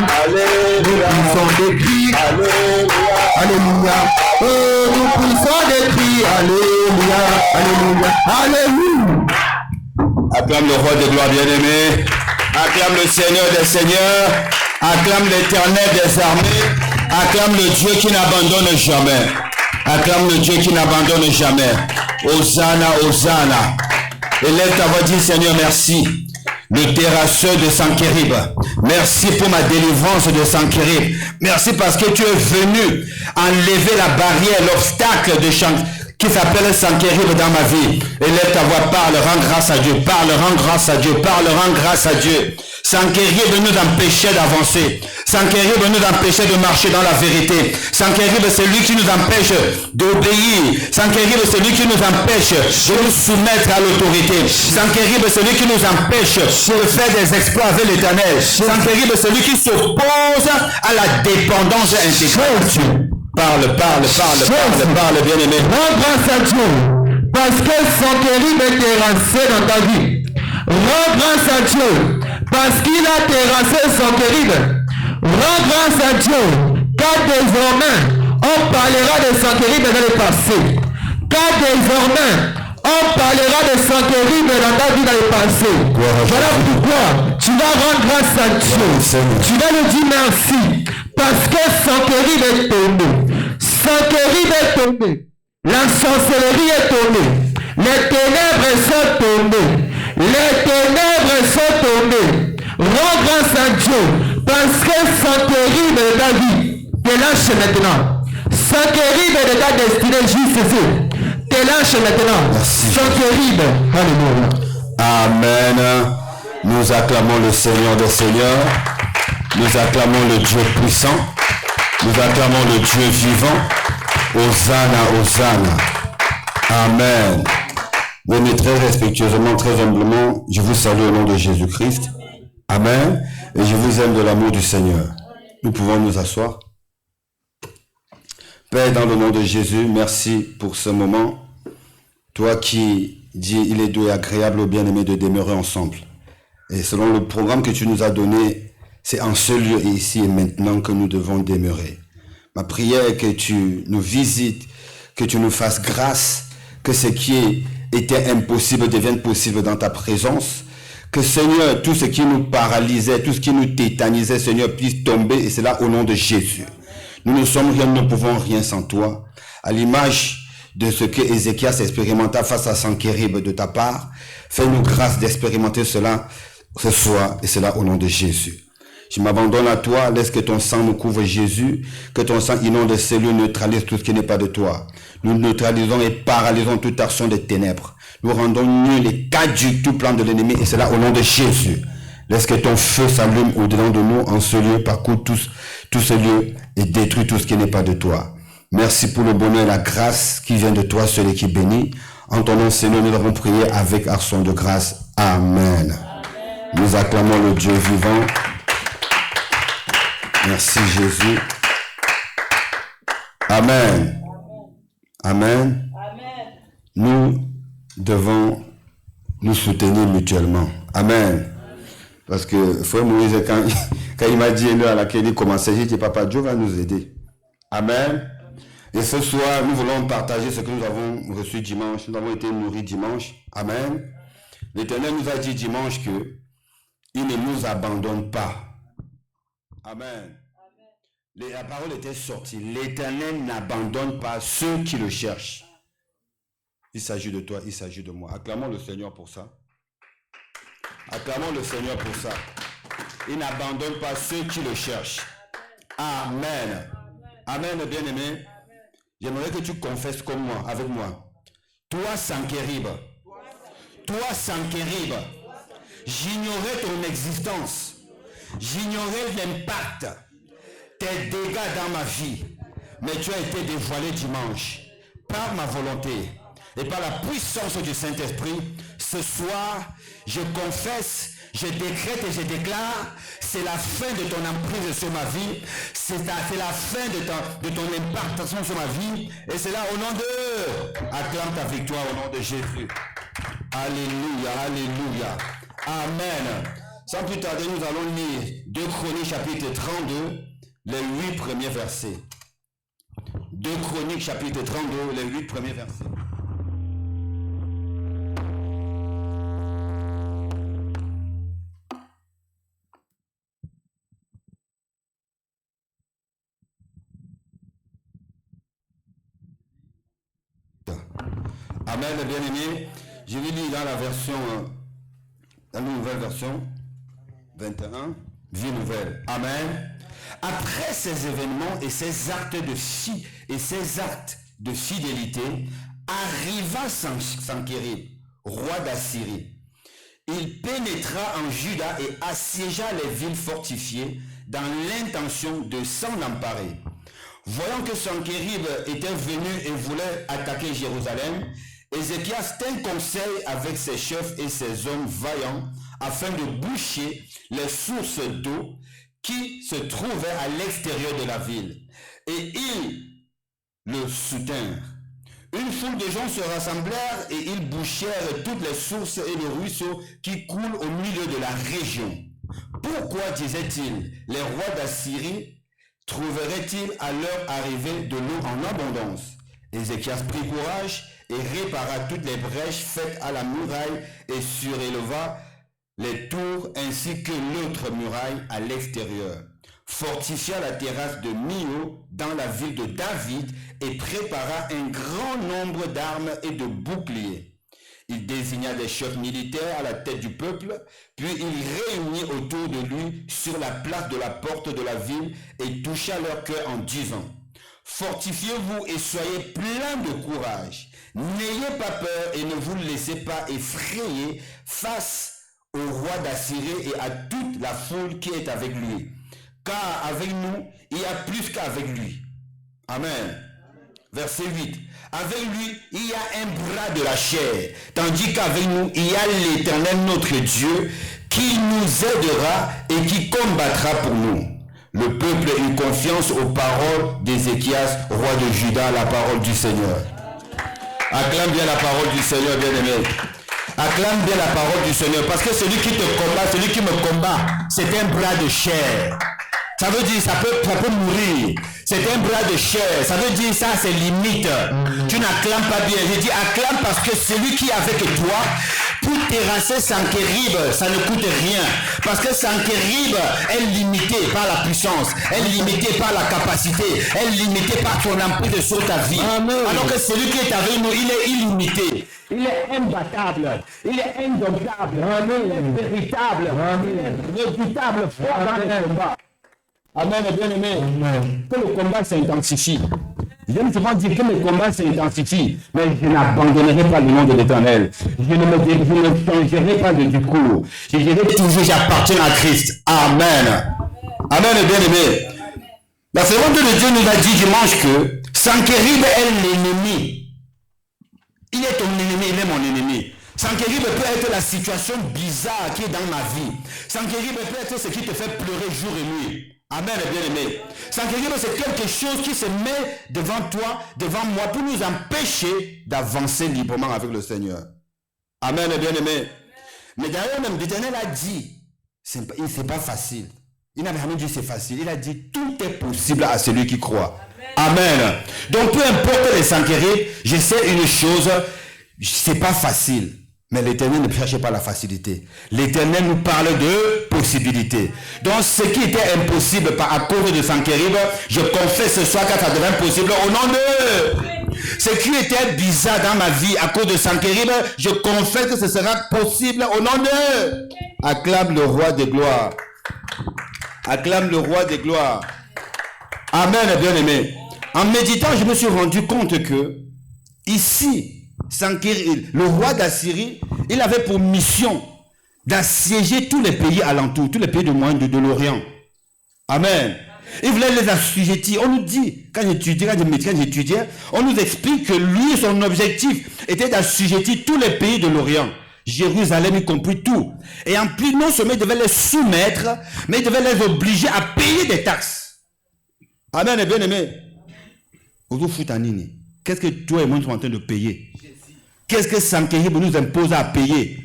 Nous poussons des cris. Alléluia. Oh, nous poussons des cris. Alléluia. Alléluia. Alléluia. Acclame le roi de gloire bien-aimé. Acclame le Seigneur des seigneurs. Acclame l'Éternel des armées. Acclame le Dieu qui n'abandonne jamais. Acclame le Dieu qui n'abandonne jamais. Hosanna, Hosanna. Élève ta voix, dis Seigneur, merci. Le terrasseur de Sankérib. Merci pour ma délivrance de Sankérib. Merci parce que tu es venu enlever la barrière, l'obstacle de qui s'appelle Sankérib dans ma vie. Élève ta voix, parle, rends grâce à Dieu. Parle, rends grâce à Dieu. Parle, rends grâce à Dieu. Sankérib nous empêchait d'avancer. Sankérib nous empêchait de marcher dans la vérité. Sankérib, c'est lui qui nous empêche d'obéir. Sankérib, c'est lui qui nous empêche de nous soumettre à l'autorité. Sankérib, c'est lui qui nous empêche de faire des exploits avec l'Éternel. Sankérib, c'est lui qui s'oppose à la dépendance intégrale. Parle, bien-aimé. Rends grâce à Dieu, parce que Sankérib est terrassé dans ta vie. Rends grâce à Dieu, parce qu'il a terrassé Sankérib. Rends grâce à Dieu, car désormais, on parlera de Sankérib dans le passé. Car désormais, On parlera de Sankérib dans ta vie, dans le passé. Voilà pourquoi tu vas rendre grâce à Dieu. Tu vas lui dire merci. Parce que Sankérib est tombé. Sankérib est tombé. La sorcellerie est tombée. Les ténèbres sont tombées. Les ténèbres sont tombées. Rends grâce à Dieu. Parce que Sankérib de ta vie te lâche maintenant. Sankérib de ta destinée juste ici. Te lâche maintenant. Sankérib. Alléluia. Amen. Nous acclamons le Seigneur des Seigneurs. Nous acclamons le Dieu puissant. Nous acclamons le Dieu vivant. Hosanna, Hosanna. Amen. Mais très respectueusement, très humblement, je vous salue au nom de Jésus-Christ. Amen. Et je vous aime de l'amour du Seigneur. Nous pouvons nous asseoir. Père, dans le nom de Jésus, merci pour ce moment. Toi qui dis, il est doux et agréable aux bien-aimés de demeurer ensemble. Et selon le programme que tu nous as donné, c'est en ce lieu et ici et maintenant que nous devons demeurer. Ma prière est que tu nous visites, que tu nous fasses grâce, que ce qui était impossible devienne possible dans ta présence. Que Seigneur, tout ce qui nous paralysait, tout ce qui nous tétanisait, Seigneur, puisse tomber, et c'est là au nom de Jésus. Nous ne sommes rien, nous ne pouvons rien sans toi. À l'image de ce que Ézéchias expérimenta face à Sankérib de ta part, fais-nous grâce d'expérimenter cela ce soir, et cela au nom de Jésus. Je m'abandonne à toi, laisse que ton sang nous couvre, Jésus, que ton sang inonde les cellules, neutralise tout ce qui n'est pas de toi. Nous neutralisons et paralysons toute action des ténèbres. Nous rendons nul et caduc tout plan de l'ennemi, et cela au nom de Jésus. Laisse que ton feu s'allume au-dedans de nous en ce lieu, parcours tout ce lieu et détruis tout ce qui n'est pas de toi. Merci pour le bonheur et la grâce qui vient de toi, celui qui bénit. En ton nom, Seigneur, nous avons prié avec action de grâce. Amen. Nous acclamons le Dieu vivant. Merci Jésus. Amen. Amen. Nous devons nous soutenir mutuellement. Amen. Parce que frère Moïse, quand il m'a dit l'heure à laquelle il commençait, j'ai dit, Papa, Dieu va nous aider. Amen. Et ce soir, nous voulons partager ce que nous avons reçu dimanche. Nous avons été nourris dimanche. Amen. L'Éternel nous a dit dimanche que il ne nous abandonne pas. Amen. La parole était sortie. L'Éternel n'abandonne pas ceux qui le cherchent. Il s'agit de toi, il s'agit de moi. Acclamons le Seigneur pour ça. Acclamons le Seigneur pour ça. Il n'abandonne pas ceux qui le cherchent. Amen. Amen, bien-aimé. J'aimerais que tu confesses comme moi, avec moi. Toi, Sankérib. Toi, Sankérib. J'ignorais ton existence. J'ignorais l'impact, tes dégâts dans ma vie. Mais tu as été dévoilé dimanche par ma volonté et par la puissance du Saint-Esprit. Ce soir, je confesse, je décrète et je déclare, c'est la fin de ton emprise sur ma vie. C'est la fin de ton impactation sur ma vie. Et c'est là au nom de... Acclame ta victoire au nom de Jésus. Alléluia, alléluia. Amen. Sans plus tarder, nous allons lire 2 Chroniques chapitre 32, les 8 premiers versets. 2 Chroniques chapitre 32, les 8 premiers versets. Amen, bien-aimé. Je vais lire dans la version, la nouvelle version 21, vie nouvelle. Amen. Après ces événements et ces actes de fidélité, arriva Sankérib, roi d'Assyrie. Il pénétra en Juda et assiégea les villes fortifiées dans l'intention de s'en emparer. Voyant que Sankérib était venu et voulait attaquer Jérusalem, Ézéchias tint conseil avec ses chefs et ses hommes vaillants afin de boucher les sources d'eau qui se trouvaient à l'extérieur de la ville. Et ils le soutinrent. Une foule de gens se rassemblèrent et ils bouchèrent toutes les sources et les ruisseaux qui coulent au milieu de la région. Pourquoi, disait-il, les rois d'Assyrie trouveraient-ils à leur arrivée de l'eau en abondance? Ézéchias prit courage et répara toutes les brèches faites à la muraille et suréleva les tours ainsi que l'autre muraille à l'extérieur. Fortifia la terrasse de Mio dans la ville de David et prépara un grand nombre d'armes et de boucliers. Il désigna des chefs militaires à la tête du peuple, puis il réunit autour de lui sur la place de la porte de la ville et toucha leur cœur en disant: Fortifiez-vous et soyez pleins de courage. N'ayez pas peur et ne vous laissez pas effrayer face au roi d'Assyrie et à toute la foule qui est avec lui. Car avec nous, il y a plus qu'avec lui. Amen. Verset 8. Avec lui, il y a un bras de la chair, tandis qu'avec nous, il y a l'Éternel notre Dieu qui nous aidera et qui combattra pour nous. Le peuple eut confiance aux paroles d'Ézéchias, roi de Juda, la parole du Seigneur. Acclame bien la parole du Seigneur, bien-aimé. Acclame bien la parole du Seigneur, parce que celui qui te combat, celui qui me combat, c'est un bras de chair. Ça veut dire ça peut mourir. C'est un bras de chair. Ça veut dire ça, c'est limite. Tu n'acclames pas bien. Je dis acclame parce que celui qui est avec toi, pour terrasser Sankérib, ça ne coûte rien. Parce que Sankérib est limité par la puissance, est limité par la capacité, est limité par son emprise sur ta vie. Amen. Alors que celui qui est avec nous, il est illimité. Il est imbattable. Il est indomptable. Il est véritable. Il est redoutable fort dans les combats. Amen, bien-aimé. Que le combat s'intensifie. J'aime souvent dire que le combat s'intensifie, mais je n'abandonnerai pas le nom de l'Éternel. Je ne changerai pas de discours. Je dirai toujours, j'appartiens à Christ. Amen. Amen, bien-aimé. La seconde de Dieu nous a dit dimanche que Sankérib est l'ennemi. Il est ton ennemi, il est mon ennemi. Sankérib peut être la situation bizarre qui est dans ma vie. Sankérib peut être ce qui te fait pleurer jour et nuit. Amen, bien-aimé. Sankérib, c'est quelque chose qui se met devant toi, devant moi, pour nous empêcher d'avancer librement avec le Seigneur. Amen, bien-aimé. Mais d'ailleurs, même l'Éternel a dit, c'est pas facile. Il n'a jamais dit c'est facile. Il a dit, tout est possible à celui qui croit. Amen. Donc, peu importe les Sankérib, je sais une chose, c'est pas facile. Mais l'Éternel ne cherche pas la facilité. L'Éternel nous parle de possibilités. Donc, ce qui était impossible à cause de Sankérib, je confesse ce soir que ça devient possible au nom de... Ce qui était bizarre dans ma vie à cause de Sankérib, je confesse que ce sera possible au nom de... Acclame le roi des gloires. Acclame le roi des gloires. Amen, bien-aimé. En méditant, je me suis rendu compte que ici, Sankérib, le roi d'Assyrie, il avait pour mission d'assiéger tous les pays alentours, tous les pays de l'Orient. Amen. Il voulait les assujettir. On nous dit, quand j'étudiais, on nous explique que lui, son objectif était d'assujettir tous les pays de l'Orient. Jérusalem, y compris tout. Et en plus, non seulement il devait les soumettre, mais il devait les obliger à payer des taxes. Amen, bien aimé. Qu'est-ce que toi et moi nous sommes en train de payer? Qu'est-ce que Sankérib nous impose à payer?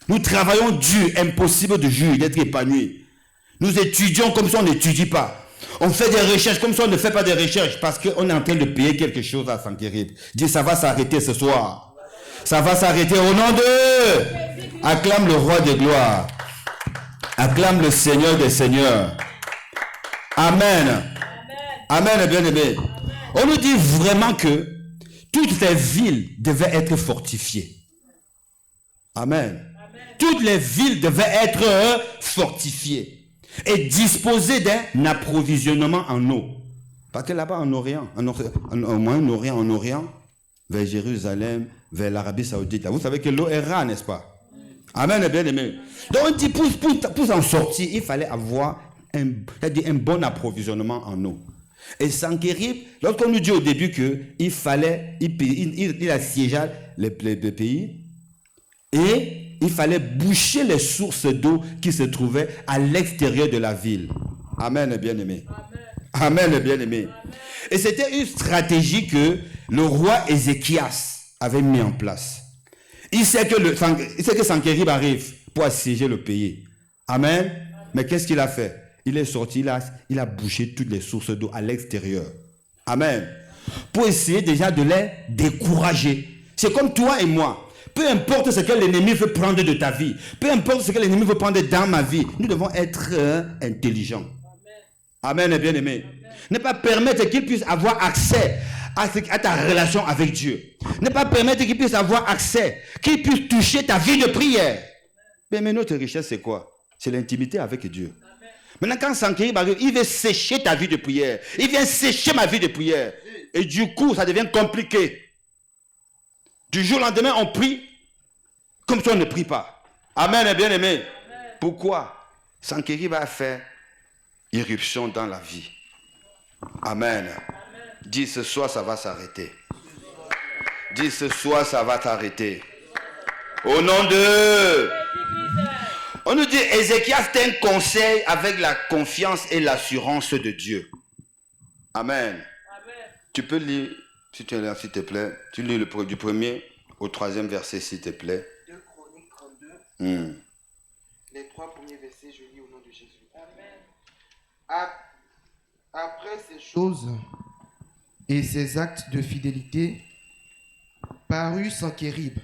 Nous travaillons dur, impossible de juger, d'être épanoui. Nous étudions comme si on n'étudie pas. On fait des recherches comme si on ne fait pas des recherches parce qu'on est en train de payer quelque chose à Sankérib. Dis, ça va s'arrêter ce soir. Ça va s'arrêter au nom de... Acclame le roi des gloires. Acclame le Seigneur des seigneurs. Amen. Amen, bien-aimé. On nous dit vraiment que toutes les villes devaient être fortifiées. Amen. Toutes les villes devaient être fortifiées et disposer d'un approvisionnement en eau. Parce que là-bas en Orient, au Moyen-Orient, en Orient, vers Jérusalem, vers l'Arabie Saoudite, là, vous savez que l'eau est rare, n'est-ce pas? Amen, bien aimé. Donc on dit pour en sortir, il fallait avoir un bon approvisionnement en eau. Et Sankérib, lorsqu'on nous dit au début qu'il fallait, il assiégea les pays et il fallait boucher les sources d'eau qui se trouvaient à l'extérieur de la ville. Amen, bien-aimé. Amen, bien-aimé. Et c'était une stratégie que le roi Ézéchias avait mis en place. Il sait que Sankérib arrive pour assiéger le pays. Amen. Mais qu'est-ce qu'il a fait? Il est sorti, il a bouché toutes les sources d'eau à l'extérieur. Amen. Pour essayer déjà de les décourager. C'est comme toi et moi. Peu importe ce que l'ennemi veut prendre de ta vie, peu importe ce que l'ennemi veut prendre dans ma vie, nous devons être intelligents. Amen, bien-aimé. Ne pas permettre qu'il puisse avoir accès à ta relation avec Dieu. Ne pas permettre qu'il puisse avoir accès, qu'il puisse toucher ta vie de prière. Mais notre richesse, c'est quoi? C'est l'intimité avec Dieu. Maintenant, quand Sankérib arrive, il veut sécher ta vie de prière. Il vient sécher ma vie de prière. Et du coup, ça devient compliqué. Du jour au lendemain, on prie comme si on ne prie pas. Amen, bien-aimé. Pourquoi? Sankérib va faire irruption dans la vie. Amen. Dis ce soir, ça va s'arrêter. Dis ce soir, ça va t'arrêter. Au nom de... On nous dit, Ézéchias tient conseil avec la confiance et l'assurance de Dieu. Amen. Amen. Tu peux lire, si tu es là, s'il te plaît. Tu lis du 1er au 3e verset, s'il te plaît. 2 Chroniques 32. Les 3 premiers versets, je lis au nom de Jésus. Amen. Après ces choses et ces actes de fidélité, parut Sankérib,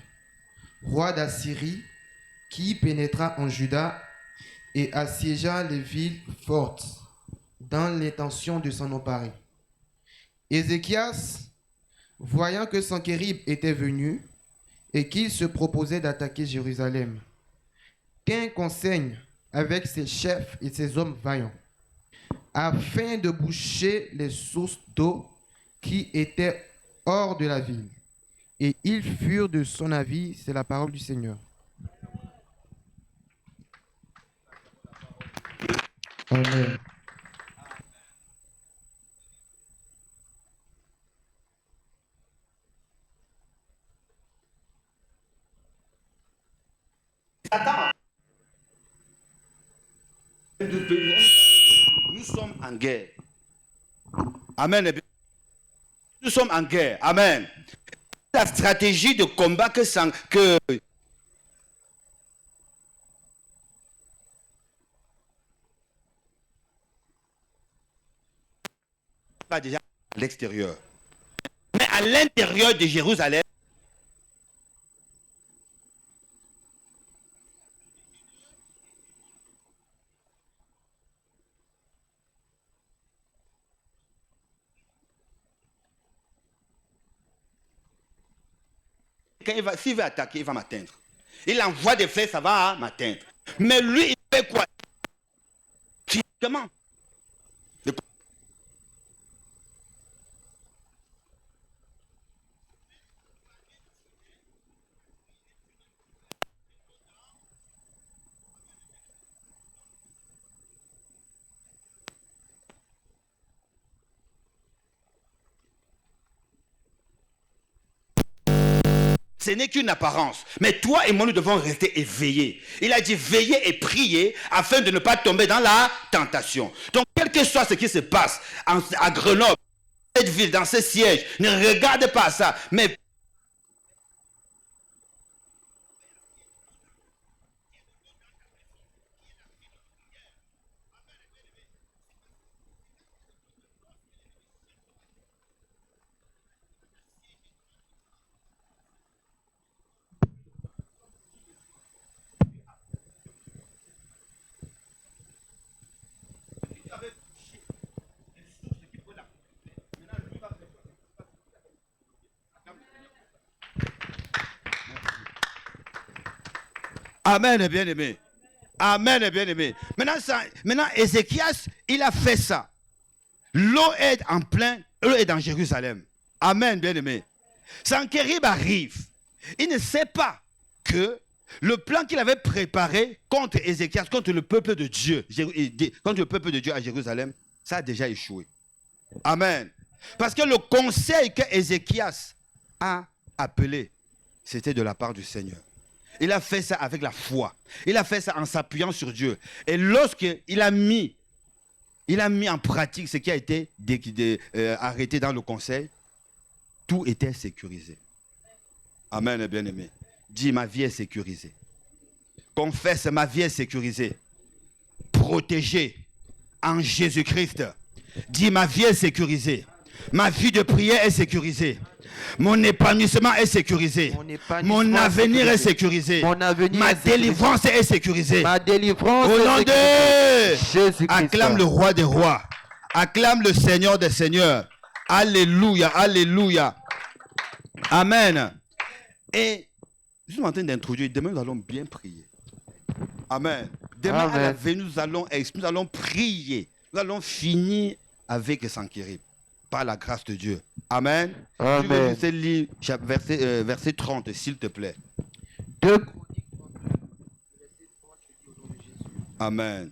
roi d'Assyrie, qui pénétra en Juda et assiégea les villes fortes dans l'intention de s'en emparer. Ézéchias, voyant que Sankérib était venu et qu'il se proposait d'attaquer Jérusalem, tint conseil avec ses chefs et ses hommes vaillants, afin de boucher les sources d'eau qui étaient hors de la ville. Et ils furent de son avis, c'est la parole du Seigneur. Amen. Nous sommes en guerre. Amen. Nous sommes en guerre. Amen. La stratégie de combat que pas déjà à l'extérieur. Mais à l'intérieur de Jérusalem, s'il veut attaquer, il va m'atteindre. Il envoie des flèches, ça va m'atteindre. Mais lui, il fait quoi? Comment? Ce n'est qu'une apparence. Mais toi et moi, nous devons rester éveillés. Il a dit veiller et prier afin de ne pas tomber dans la tentation. Donc, quel que soit ce qui se passe à Grenoble, dans cette ville, dans ce siège, ne regarde pas ça. Mais Amen, bien-aimé. Amen, bien-aimé. Maintenant, Ézéchias, il a fait ça. L'eau est en plein, l'eau est dans Jérusalem. Amen, bien-aimé. Sankérib arrive. Il ne sait pas que le plan qu'il avait préparé contre Ézéchias, contre le peuple de Dieu, à Jérusalem, ça a déjà échoué. Amen. Parce que le conseil que Ézéchias a appelé, c'était de la part du Seigneur. Il a fait ça avec la foi. Il a fait ça en s'appuyant sur Dieu. Et lorsqu'il a mis en pratique ce qui a été arrêté dans le conseil, tout était sécurisé. Amen, bien-aimé. Dis, ma vie est sécurisée. Confesse, ma vie est sécurisée. Protégée en Jésus-Christ. Dis, ma vie est sécurisée. Ma vie de prière est sécurisée. Mon épanouissement est sécurisé. Mon avenir est sécurisé. Ma délivrance est sécurisée. Ma délivrance Au nom est de Jésus-Christ. Acclame le roi des rois. Acclame le Seigneur des seigneurs. Alléluia, alléluia. Amen. Et je suis en train d'introduire. Demain, nous allons bien prier. Amen. Demain, à la veille, nous allons prier. Nous allons finir avec Sankérib. Par la grâce de Dieu. Amen. Amen. Je vais lire verset 30, s'il te plaît. 2 Chroniques 32, verset 30, je lis au nom de Jésus. Amen.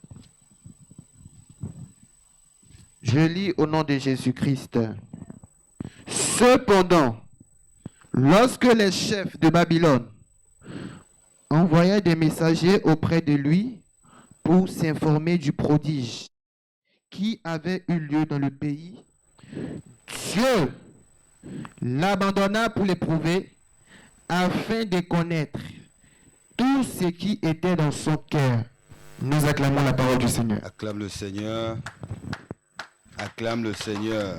Je lis au nom de Jésus-Christ. Cependant, lorsque les chefs de Babylone envoyaient des messagers auprès de lui pour s'informer du prodige qui avait eu lieu dans le pays, Dieu l'abandonna pour l'éprouver afin de connaître tout ce qui était dans son cœur. Nous acclamons la parole du Seigneur. Acclame le Seigneur. Acclame le Seigneur.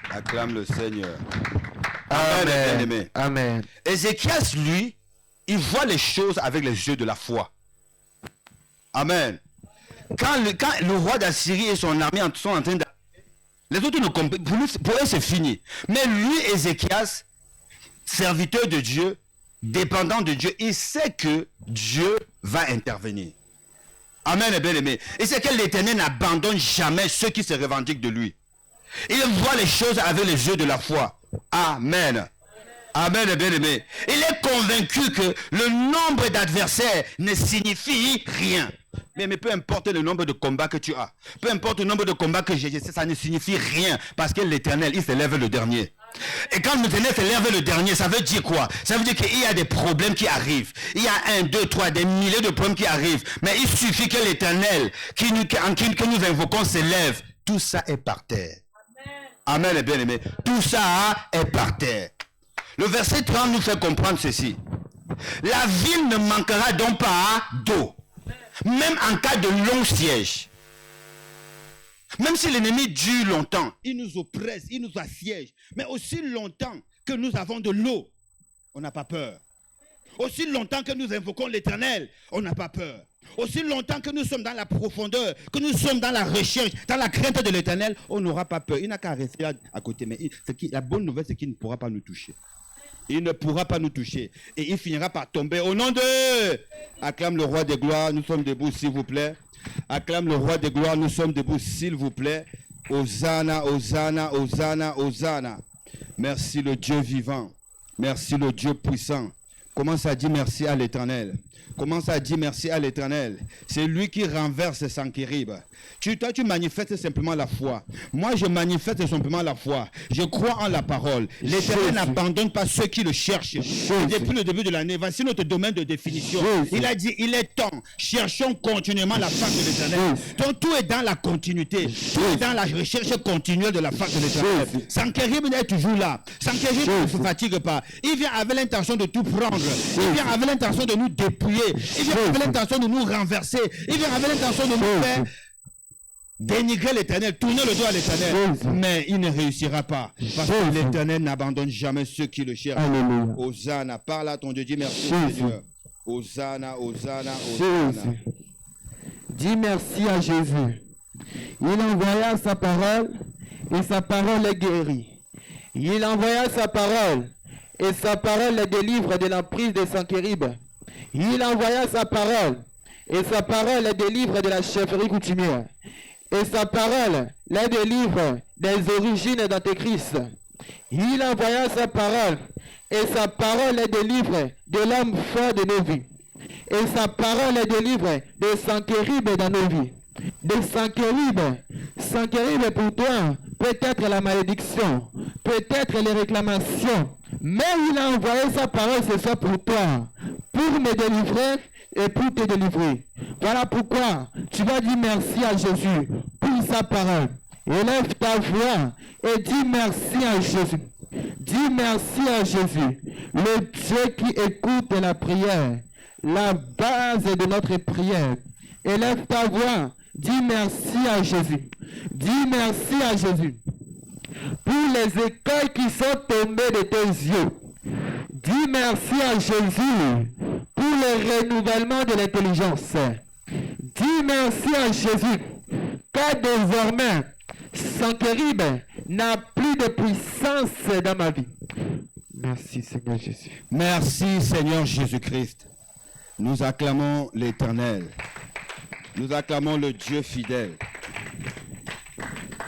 Acclame le Seigneur. Amen. Amen. Amen. Ézéchias, lui, il voit les choses avec les yeux de la foi. Amen. Quand le roi d'Assyrie et son armée sont en train de... Les autres ne comprennent pas. Pour eux, c'est fini. Mais lui, Ézéchias, serviteur de Dieu, dépendant de Dieu, il sait que Dieu va intervenir. Amen, bien aimé. Et c'est que l'Éternel n'abandonne jamais ceux qui se revendiquent de lui. Il voit les choses avec les yeux de la foi. Amen. Amen, bien aimé. Il est convaincu que le nombre d'adversaires ne signifie rien. Mais peu importe le nombre de combats que tu as, peu importe le nombre de combats que j'ai, ça ne signifie rien. Parce que l'Éternel, il s'élève le dernier. Et quand l'Éternel s'élève le dernier, ça veut dire quoi? Ça veut dire qu'il y a des problèmes qui arrivent. Il y a 1, 2, 3, des milliers de problèmes qui arrivent. Mais il suffit que l'Éternel, que nous invoquons, s'élève. Tout ça est par terre. Amen, Amen, bien aimé. Tout ça est par terre. Le verset 30 nous fait comprendre ceci. La ville ne manquera donc pas d'eau. Même en cas de long siège. Même si l'ennemi dure longtemps, il nous oppresse, il nous assiège. Mais aussi longtemps que nous avons de l'eau, on n'a pas peur. Aussi longtemps que nous invoquons l'Éternel, on n'a pas peur. Aussi longtemps que nous sommes dans la profondeur, que nous sommes dans la recherche, dans la crainte de l'Éternel, on n'aura pas peur. Il n'a qu'à rester à côté. Mais la bonne nouvelle, c'est qu'il ne pourra pas nous toucher. Il ne pourra pas nous toucher. Et il finira par tomber au nom de... Acclame le roi des gloires, nous sommes debout, s'il vous plaît. Acclame le roi des gloires, nous sommes debout, s'il vous plaît. Hosanna, Hosanna, Hosanna, Hosanna. Merci le Dieu vivant. Merci le Dieu puissant. Commence à dire merci à l'Éternel. Commence à dire merci à l'Éternel. C'est lui qui renverse Sankérib. Toi, tu manifestes simplement la foi. Moi, je manifeste simplement la foi. Je crois en la parole. L'Éternel n'abandonne pas ceux qui le cherchent. Depuis le début de l'année, voici notre domaine de définition. Il a dit, il est temps. Cherchons continuellement la face de l'Éternel. Donc, tout est dans la continuité. Tout est dans la recherche continuelle de la face de l'Éternel. Sankérib est toujours là. Sankérib ne se fatigue pas. Il vient avec l'intention de tout prendre. Il vient avec l'intention de nous dépouiller. Il vient avec l'intention de nous renverser. Il vient avec l'intention de nous faire dénigrer l'Éternel, tourner le dos à l'Éternel. Mais il ne réussira pas. Parce que l'Éternel n'abandonne jamais ceux qui le cherchent. Hosanna, parle à ton Dieu, dis merci Seigneur. Hosanna, Hosanna, Hosanna. Dis merci à Jésus. Il envoya sa parole et sa parole est guérie. Il envoya sa parole et sa parole les délivre de l'emprise de Sankérib. Il envoya sa parole et sa parole les délivre de la chefferie coutumière. Et sa parole les délivre des origines d'Antéchrist. Il envoya sa parole et sa parole les délivre de l'homme fort de nos vies. Et sa parole les délivre de Sankérib dans nos vies. De Sankérib. Sankérib pour toi peut-être la malédiction, peut-être les réclamations. Mais il a envoyé sa parole ce soir pour toi, pour me délivrer et pour te délivrer. Voilà pourquoi tu vas dire merci à Jésus pour sa parole. Élève ta voix et dis merci à Jésus. Dis merci à Jésus, le Dieu qui écoute la prière, la base de notre prière. Élève ta voix Dis merci à Jésus. Dis merci à Jésus. Pour les écailles qui sont tombées de tes yeux. Dis merci à Jésus pour le renouvellement de l'intelligence. Dis merci à Jésus car désormais, Sankérib n'a plus de puissance dans ma vie. Merci Seigneur Jésus. Merci Seigneur Jésus-Christ. Nous acclamons l'Éternel. Nous acclamons le Dieu fidèle.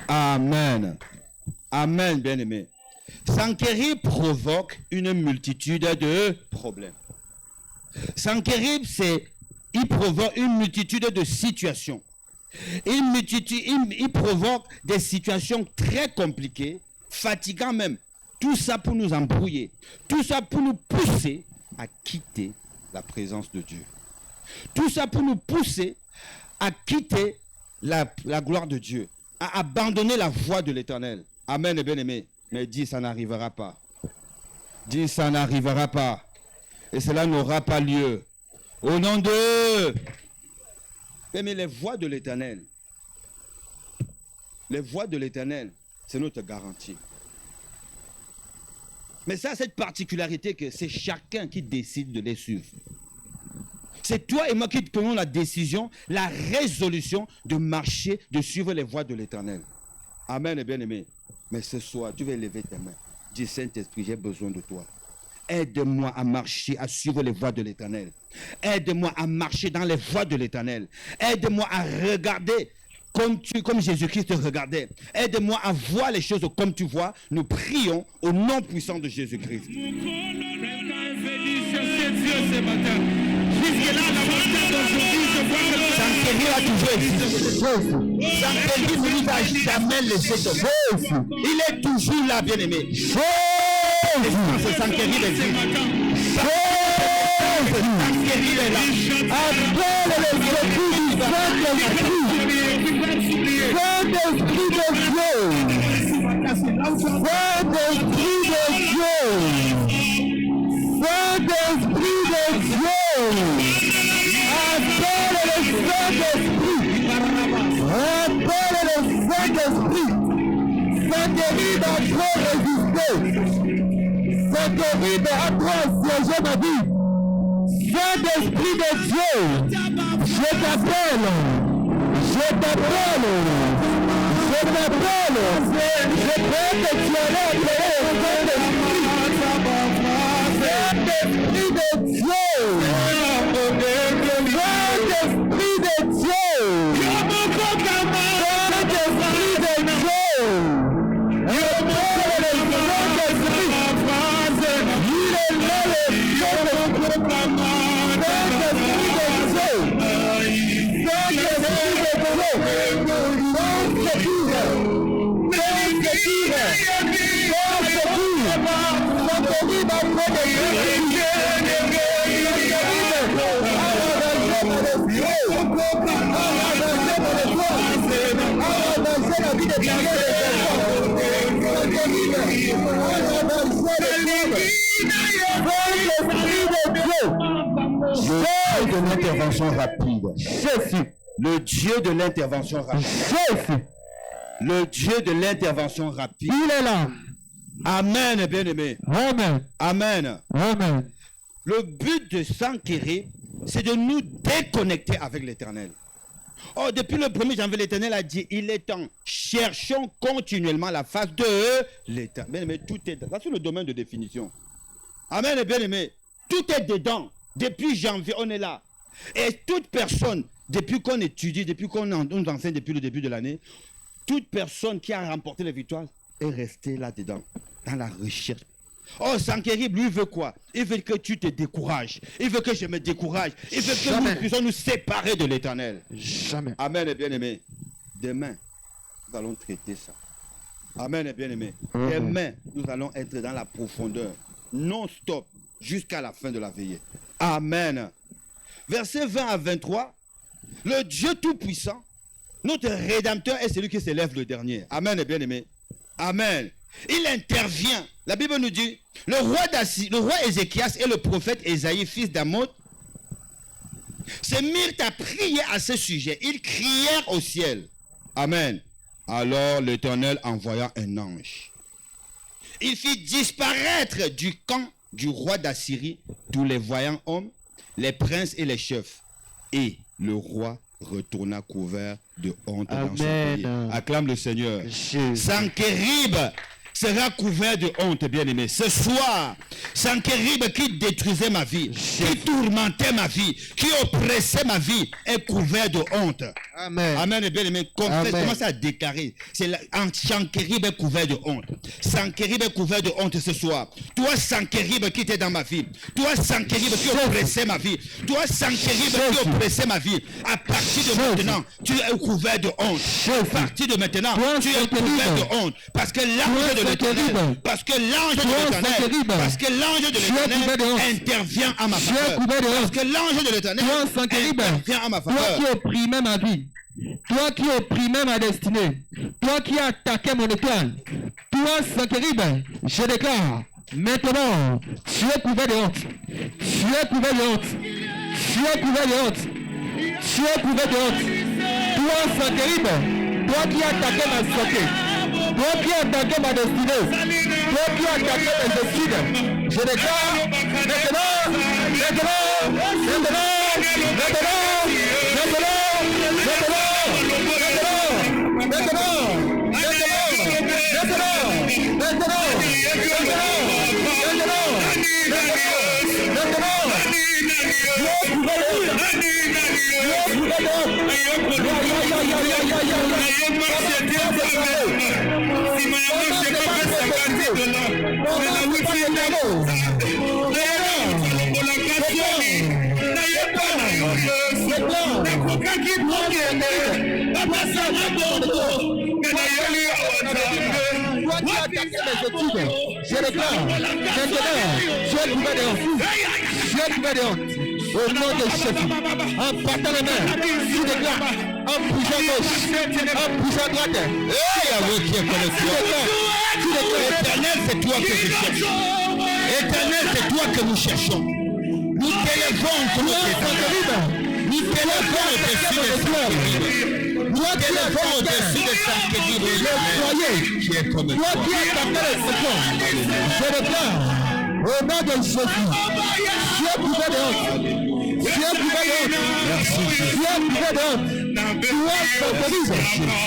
Amen. Amen, bien-aimé. Sankérib provoque une multitude de problèmes. Sankérib, il provoque une multitude de situations. Il provoque des situations très compliquées, fatigantes même. Tout ça pour nous embrouiller. Tout ça pour nous pousser à quitter la présence de Dieu. Tout ça pour nous pousser à quitter la gloire de Dieu, à abandonner la voie de l'Éternel. Amen, bien-aimé. Mais dis, ça n'arrivera pas. Dis, ça n'arrivera pas. Et cela n'aura pas lieu. Au nom de... Mais les voies de l'Éternel, c'est notre garantie. Mais ça, cette particularité que c'est chacun qui décide de les suivre. C'est toi et moi qui prenons la décision, la résolution de marcher, de suivre les voies de l'Éternel. Amen, bien-aimé. Mais ce soir, tu vas élever tes mains. Dis, Saint-Esprit, j'ai besoin de toi. Aide-moi à marcher, à suivre les voies de l'Éternel. Aide-moi à marcher dans les voies de l'Éternel. Aide-moi à regarder comme Jésus-Christ regardait. Aide-moi à voir les choses comme tu vois. Nous prions au nom puissant de Jésus-Christ. Sankérib a toujours existé. Sankérib ne nous a jamais laissé tomber. Il est toujours là, bien-aimé. C'est Sankérib existe. Sankérib est là. Appelle l'esprit du Saint-Esprit de Dieu. Saint-Esprit de Dieu. Saint-Esprit de Dieu. Appelle le Saint-Esprit. Appelle le Saint-Esprit. Sankérib a trop résisté. Sankérib a trop siégé ma vie. Saint-Esprit de Dieu, je t'appelle. Je t'appelle. Je t'appelle. Je peux que tu allais appeler Saint-Esprit de Dieu. Saint-Esprit de Dieu. Saint-Esprit de Dieu. Il est là de l'intervention rapide. Jésus. Le Dieu de l'intervention rapide. Jésus. Le Dieu de l'intervention rapide. Il est là. Amen, bien-aimé. Amen. Amen. Amen. Le but de Sankérib, c'est de nous déconnecter avec l'Éternel. Oh, depuis le 1er janvier, l'Éternel a dit, il est temps, cherchons continuellement la face de l'Éternel. Bien-aimé, tout est dans le domaine de définition. Amen, bien-aimé. Tout est dedans. Depuis janvier, on est là. Et toute personne, depuis qu'on étudie, depuis qu'on nous enseigne depuis le début de l'année, toute personne qui a remporté les victoires est restée là-dedans, dans la recherche. Oh, Sankérib, lui veut quoi? Il veut que tu te décourages. Il veut que je me décourage. Il veut que nous puissions nous séparer de l'Éternel. Jamais. Amen, bien-aimé. Demain, nous allons traiter ça. Amen, bien-aimé. Demain, nous allons être dans la profondeur, non-stop, jusqu'à la fin de la veillée. Amen. Versets 20 à 23. Le Dieu Tout-Puissant, notre Rédempteur, est celui qui s'élève le dernier. Amen, bien-aimé. Amen. Il intervient. La Bible nous dit, le roi Ézéchias et le prophète Ésaïe, fils d'Amoz, se mirent à prier à ce sujet. Ils crièrent au ciel. Amen. Alors l'Éternel envoya un ange. Il fit disparaître du camp du roi d'Assyrie tous les voyants hommes, les princes et les chefs. Et le roi retourna couvert de honte dans son pays. Acclame le Seigneur. Sankérib sera couvert de honte, bien-aimé. Ce soir, Sankérib qui détruisait ma vie, qui tourmentait ma vie, qui oppressait ma vie, est couvert de honte. Amen. Amen, bien-aimé. Commence à déclarer. Sankérib est couvert de honte. Sankérib est couvert de honte ce soir. Toi, Sankérib qui était dans ma vie. Toi, Sankérib qui oppressait ma vie. Toi, Sankérib qui oppressait ma vie. À partir de maintenant, tu es couvert de honte. À partir de maintenant, tu es couvert de honte. Parce que l'ange de l'Éternel, parce que l'ange de l'Éternel intervient à ma faveur. Parce que l'ange de l'Éternel intervient à ma faveur. Toi qui opprimais ma vie, toi qui opprimais ma destinée, toi qui attaquais mon étoile, toi, Sankérib, je déclare, maintenant, tu es couvert de honte. Tu es couvert de honte. Tu es couvert de honte. Tu es couvert de honte. Toi, Sankérib, toi qui attaquais ma santé, toi qui attaquais ma destinée, toi qui attaquais mes études, je déclare, je déclare, au nom de Jésus, en partant les mains, je déclare, en poussant gauche, en poussant droite. Éternel, c'est toi que je cherche. Éternel, c'est toi que nous cherchons. Nous t'élevons comme nous t'élevons au-dessus de Sankérib. Nous t'élevons au-dessus de Sankérib. Qui est comme toi. Toi qui es tapé les secondes, je déclare, au nom de Jésus, tu es couvert de honte. Tu es couvert de honte. Merci. Tu es couvert de honte. Toi, Sankérib,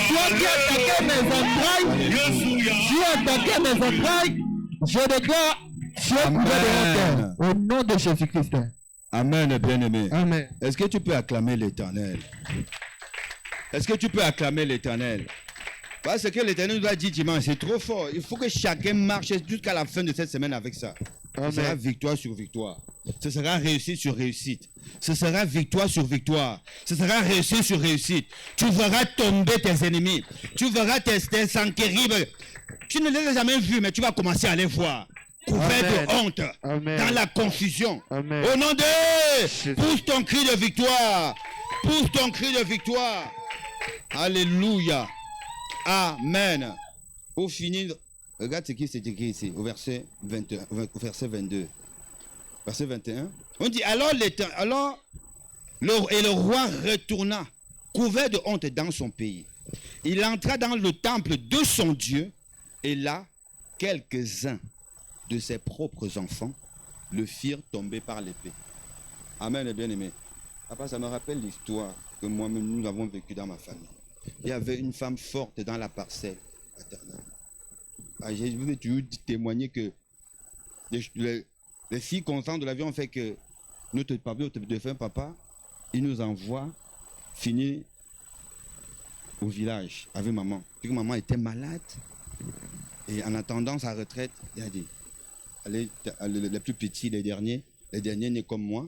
toi qui attaquais mes entrailles, tu as attaqué mes entrailles, je déclare, tu es couvert de honte. Au nom de Jésus-Christ. Amen, bien-aimé. Amen. Est-ce que tu peux acclamer l'Éternel? Est-ce que tu peux acclamer l'Éternel? Parce que l'Éternel nous a dit dimanche, c'est trop fort. Il faut que chacun marche jusqu'à la fin de cette semaine avec ça. Ce sera victoire sur victoire. Ce sera réussite sur réussite. Ce sera victoire sur victoire. Ce sera réussite sur réussite. Tu verras tomber tes ennemis. Tu verras tes Sankérib. Tu ne les as jamais vus, mais tu vas commencer à les voir. Couvert de honte. Amen. Dans la confusion. Amen. Au nom de... Pousse ton cri de victoire. Pousse ton cri de victoire. Alléluia. Amen. Pour finir, regarde ce qui s'est écrit ici, au verset 21, verset 22. Verset 21. On dit, alors le roi retourna, couvert de honte dans son pays. Il entra dans le temple de son Dieu, et là, quelques-uns de ses propres enfants le firent tomber par l'épée. Amen, bien-aimé. Après, ça me rappelle l'histoire que moi-même, nous avons vécue dans ma famille. Il y avait une femme forte dans la parcelle paternelle. Je vous ai toujours témoigné que les filles constantes de la vie ont fait que notre papa, notre défunt papa, il nous envoie finir au village avec maman. Puis maman était malade. Et en attendant sa retraite, il a dit, allez, les plus petits, les derniers nés comme moi,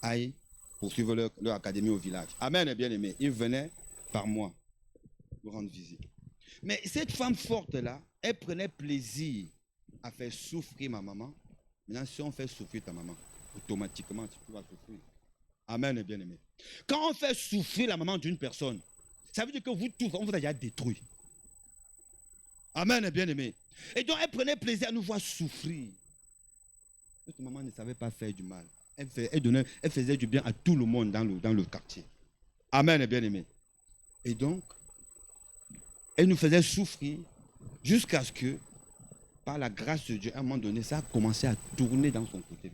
aillent poursuivre leur académie au village. Amen, bien-aimé. Ils venaient par mois nous rendre visite. Mais cette femme forte-là, elle prenait plaisir à faire souffrir ma maman. Maintenant, si on fait souffrir ta maman, automatiquement, tu vas souffrir. Amen, bien-aimé. Quand on fait souffrir la maman d'une personne, ça veut dire que vous tous, on vous a déjà détruit. Amen, bien-aimé. Et donc, elle prenait plaisir à nous voir souffrir. Notre maman ne savait pas faire du mal. Elle faisait du bien à tout le monde dans le quartier. Amen, bien-aimé. Et donc, elle nous faisait souffrir jusqu'à ce que, par la grâce de Dieu, à un moment donné, ça a commencé à tourner dans son côté.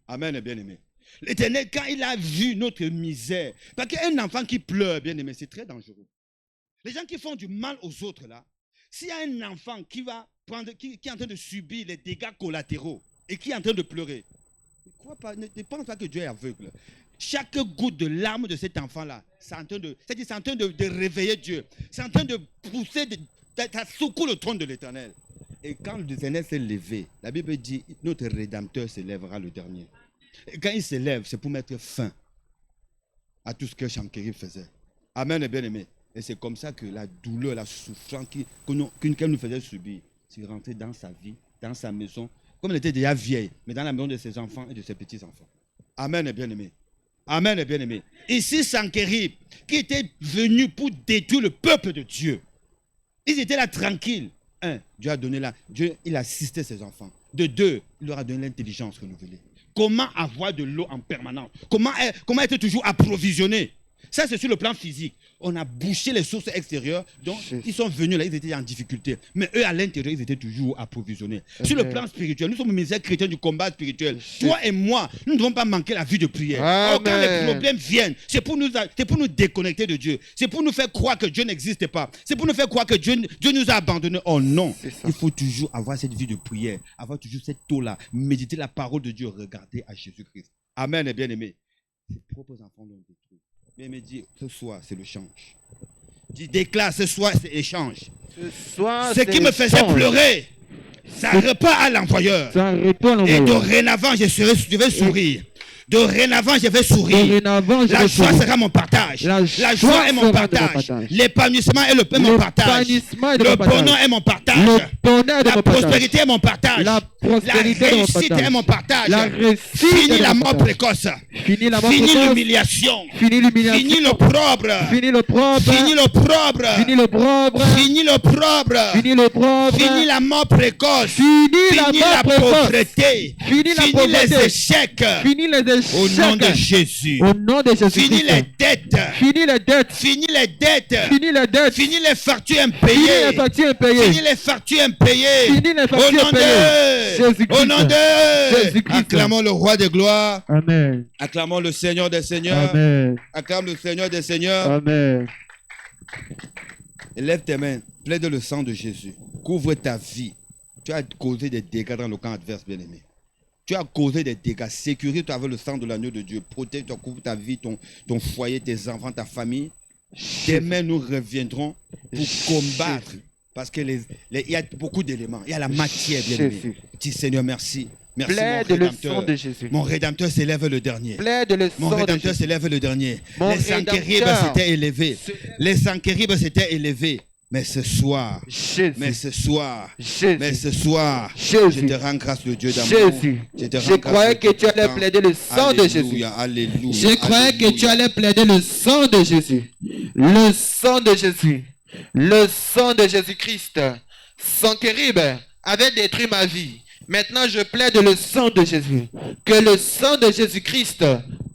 Amen, bien-aimé. L'Éternel, quand il a vu notre misère, parce qu'un enfant qui pleure, bien-aimé, c'est très dangereux. Les gens qui font du mal aux autres, là, s'il y a un enfant qui est en train de subir les dégâts collatéraux et qui est en train de pleurer, ne pense pas que Dieu est aveugle. Chaque goutte de larmes de cet enfant-là, c'est en train de réveiller Dieu. C'est en train de pousser, ça secoue le trône de l'Éternel. Et quand l'Éternel s'est levé, la Bible dit, notre Rédempteur s'élèvera le dernier. Et quand il s'élève, c'est pour mettre fin à tout ce que Sankérib faisait. Amen, bien-aimé. Et c'est comme ça que la douleur, la souffrance qu'elle nous faisait subir, c'est rentré dans sa vie, dans sa maison, comme elle était déjà vieille, mais dans la maison de ses enfants et de ses petits-enfants. Amen, bien-aimé. Amen, bien-aimé. Ici, Sankérib, qui était venu pour détruire le peuple de Dieu. Ils étaient là tranquilles. Dieu a donné là, Dieu, il assistait ses enfants. De deux, il leur a donné l'intelligence renouvelée. Comment avoir de l'eau en permanence? Comment être toujours approvisionné? Ça, c'est sur le plan physique. On a bouché les sources extérieures. Donc, ils sont venus là, ils étaient en difficulté. Mais eux, à l'intérieur, ils étaient toujours approvisionnés. Sur le plan spirituel, nous sommes ministères chrétiens du combat spirituel. Toi et moi, nous ne devons pas manquer la vie de prière. Oh, quand les problèmes viennent, c'est pour nous déconnecter de Dieu. C'est pour nous faire croire que Dieu n'existe pas. C'est pour nous faire croire que Dieu nous a abandonnés. Oh non, il faut toujours avoir cette vie de prière, avoir toujours cette eau-là, méditer la parole de Dieu, regarder à Jésus-Christ. Amen, bien-aimé. Ses propres enfants l'ont détruit. Mais il me dit, ce soir, c'est le change. Tu déclares, ce soir, c'est l'échange. Ce qui me faisait pleurer, ça repart à l'envoyeur. Et dorénavant, je vais sourire. Dorénavant, je vais sourire. La joie sera mon partage. La joie est mon partage. L'épanouissement est mon partage. Le bonheur est mon partage. La prospérité est mon partage. La réussite est mon partage. Fini la mort précoce. Fini l'humiliation. Fini l'opprobre. Fini la mort précoce. Fini la pauvreté. Fini les échecs. Au nom de Jésus. Fini les dettes. Fini les factures impayées. Au nom de Jésus-Christ. Acclamons le roi des gloires. Amen. Acclamons le Seigneur des seigneurs. Amen. Acclame le Seigneur des seigneurs. Amen. Lève tes mains. Plaide le sang de Jésus. Couvre ta vie. Tu as causé des dégâts dans le camp adverse, bien-aimé. Tu as causé des dégâts. Sécurise-toi avec le sang de l'agneau de Dieu. Protège-toi, couvre ta vie, ton foyer, tes enfants, ta famille. Demain, nous reviendrons pour combattre. Parce qu'il y a beaucoup d'éléments. Il y a la matière, bien aimé. Dis Seigneur, merci. Merci, Plaide le sang de Jésus. Mon Rédempteur s'élève le dernier. Plaide le Mon sang Rédempteur de s'élève le dernier. Mon Les Sankéribes s'étaient élevés. Les Sankéribes s'étaient élevés. Mais ce soir, Jésus. je te rends grâce de Dieu d'amour. Jésus. Je croyais que tu allais plaider le sang de Jésus. Alléluia. Je croyais que tu allais plaider le sang de Jésus. Le sang de Jésus. Le sang de Jésus-Christ. Sankérib avait détruit ma vie. Maintenant, je plaide le sang de Jésus. Que le sang de Jésus-Christ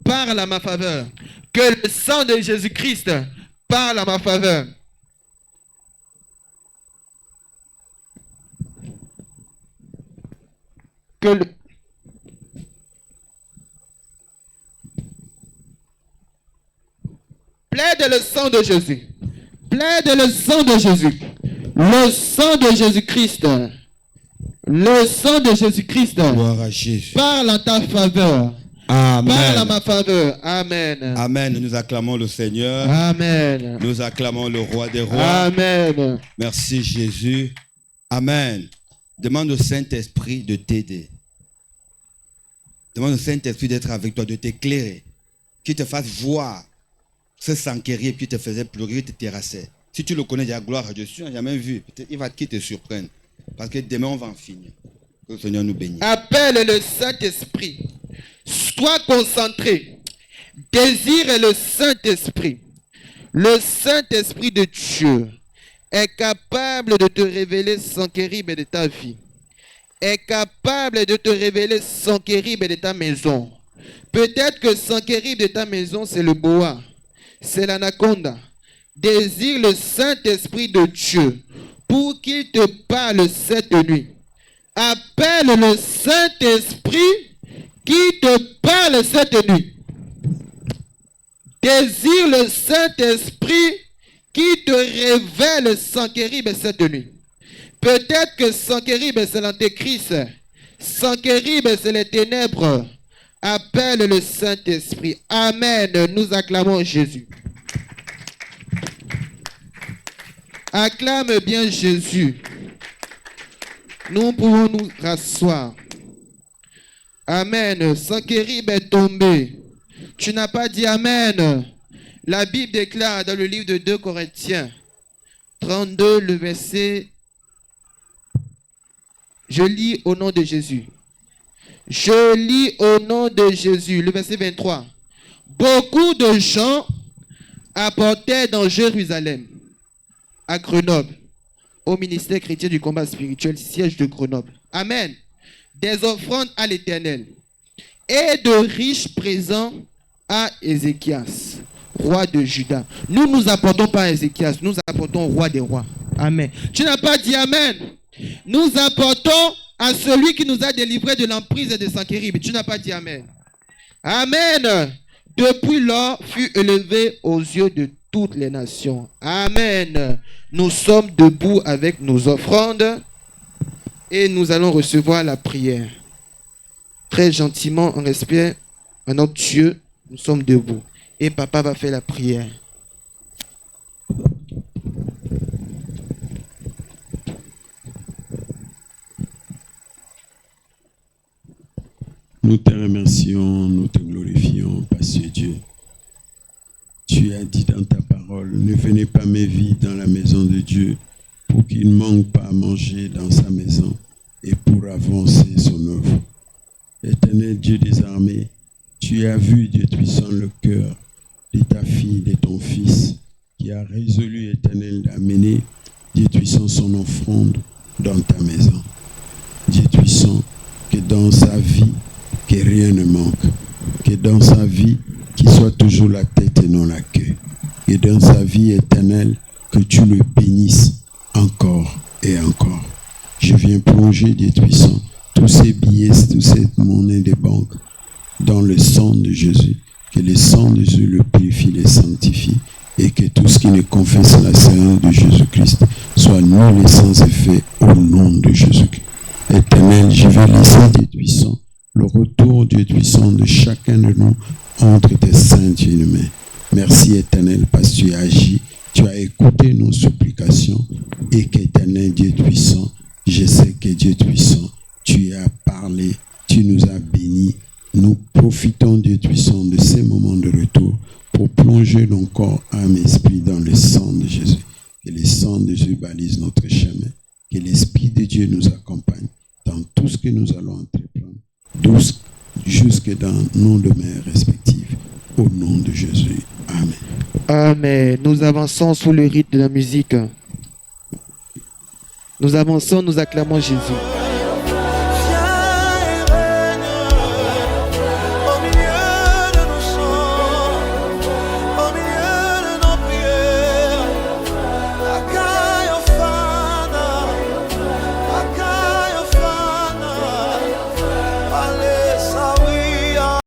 parle à ma faveur. Que le sang de Jésus-Christ parle à ma faveur. Plaide le sang de Jésus. Plaide le sang de Jésus. Le sang de Jésus-Christ. Le sang de Jésus-Christ. Gloire à Jésus. Parle en ta faveur. Amen. Parle à ma faveur. Amen. Amen. Nous acclamons le Seigneur. Amen. Nous acclamons le roi des rois. Amen. Merci Jésus. Amen. Demande au Saint-Esprit de t'aider. Demande au Saint-Esprit d'être avec toi, de t'éclairer. Qu'il te fasse voir ce Sankérib qui te faisait pleurer, qui te terrassait. Si tu le connais déjà, gloire à Dieu, tu n'as jamais vu, peut-être il va te surprendre. Parce que demain, on va en finir. Que le Seigneur nous bénisse. Appelle le Saint-Esprit. Sois concentré. Désire le Saint-Esprit. Le Saint-Esprit de Dieu est capable de te révéler Sankérib de ta vie. est capable de te révéler Sankérib de ta maison. Peut-être que Sankérib de ta maison, c'est le boa, c'est l'anaconda. Désire le Saint-Esprit de Dieu pour qu'il te parle cette nuit. Appelle le Saint-Esprit qui te parle cette nuit. Désire le Saint-Esprit qui te révèle Sankérib cette nuit. Peut-être que Sankérib, c'est l'antéchrist. Sankérib, c'est les ténèbres. Appelle le Saint-Esprit. Amen. Nous acclamons Jésus. Acclame bien Jésus. Nous pouvons nous rasseoir. Amen. Sankérib est tombé. Tu n'as pas dit Amen. La Bible déclare dans le livre de 2 Corinthiens 32, le verset. Je lis au nom de Jésus. Je lis au nom de Jésus, le verset 23. Beaucoup de gens apportaient dans Jérusalem, à Grenoble, au ministère chrétien du combat spirituel, siège de Grenoble. Amen. Des offrandes à l'Éternel et de riches présents à Ézéchias, roi de Juda. Nous nous apportons pas à Ézéchias, nous apportons au roi des rois. Amen. Tu n'as pas dit Amen. Nous apportons à celui qui nous a délivrés de l'emprise de Sankérib. Tu n'as pas dit Amen. Amen. Depuis lors fut élevé aux yeux de toutes les nations. Amen. Nous sommes debout avec nos offrandes et nous allons recevoir la prière. Très gentiment, en respect à notre Dieu, nous sommes debout. Et papa va faire la prière. Nous te remercions, nous te glorifions, parce que Dieu, tu as dit dans ta parole, ne venez pas me vivre dans la maison de Dieu pour qu'il ne manque pas à manger dans sa maison et pour avancer son œuvre. Éternel Dieu des armées, tu as vu, Dieu puissant, le cœur de ta fille, de ton fils, qui a résolu, Éternel, d'amener, Dieu puissant, son offrande dans ta maison. Dieu puissant, que dans sa vie, que rien ne manque, que dans sa vie, qu'il soit toujours la tête et non la queue, et dans sa vie éternelle, que tu le bénisses encore et encore. Je viens plonger, Dieu puissant, tous ces billets, toute cette monnaie de banque dans le sang de Jésus, que le sang de Jésus le purifie, le sanctifie, et que tout ce qui ne confesse la Seigneur de Jésus-Christ soit nul et sans effet au nom de Jésus-Christ. Éternel, je vais laisser, Dieu puissant, le retour, Dieu puissant, de chacun de nous entre tes saintes mains. Merci, Éternel, parce que tu as agi, tu as écouté nos supplications et qu'Éternel, Dieu puissant, je sais que Dieu puissant, tu as parlé, tu nous as bénis. Nous profitons, Dieu puissant, de ces moments de retour pour plonger nos corps, âme, esprit dans le sang de Jésus. Que le sang de Jésus balise notre chemin. Que l'Esprit de Dieu nous accompagne dans tout ce que nous allons entreprendre, jusque dans nos domaines respectifs. Au nom de Jésus. Amen. Amen. Nous avançons sous le rythme de la musique. Nous avançons, nous acclamons Jésus.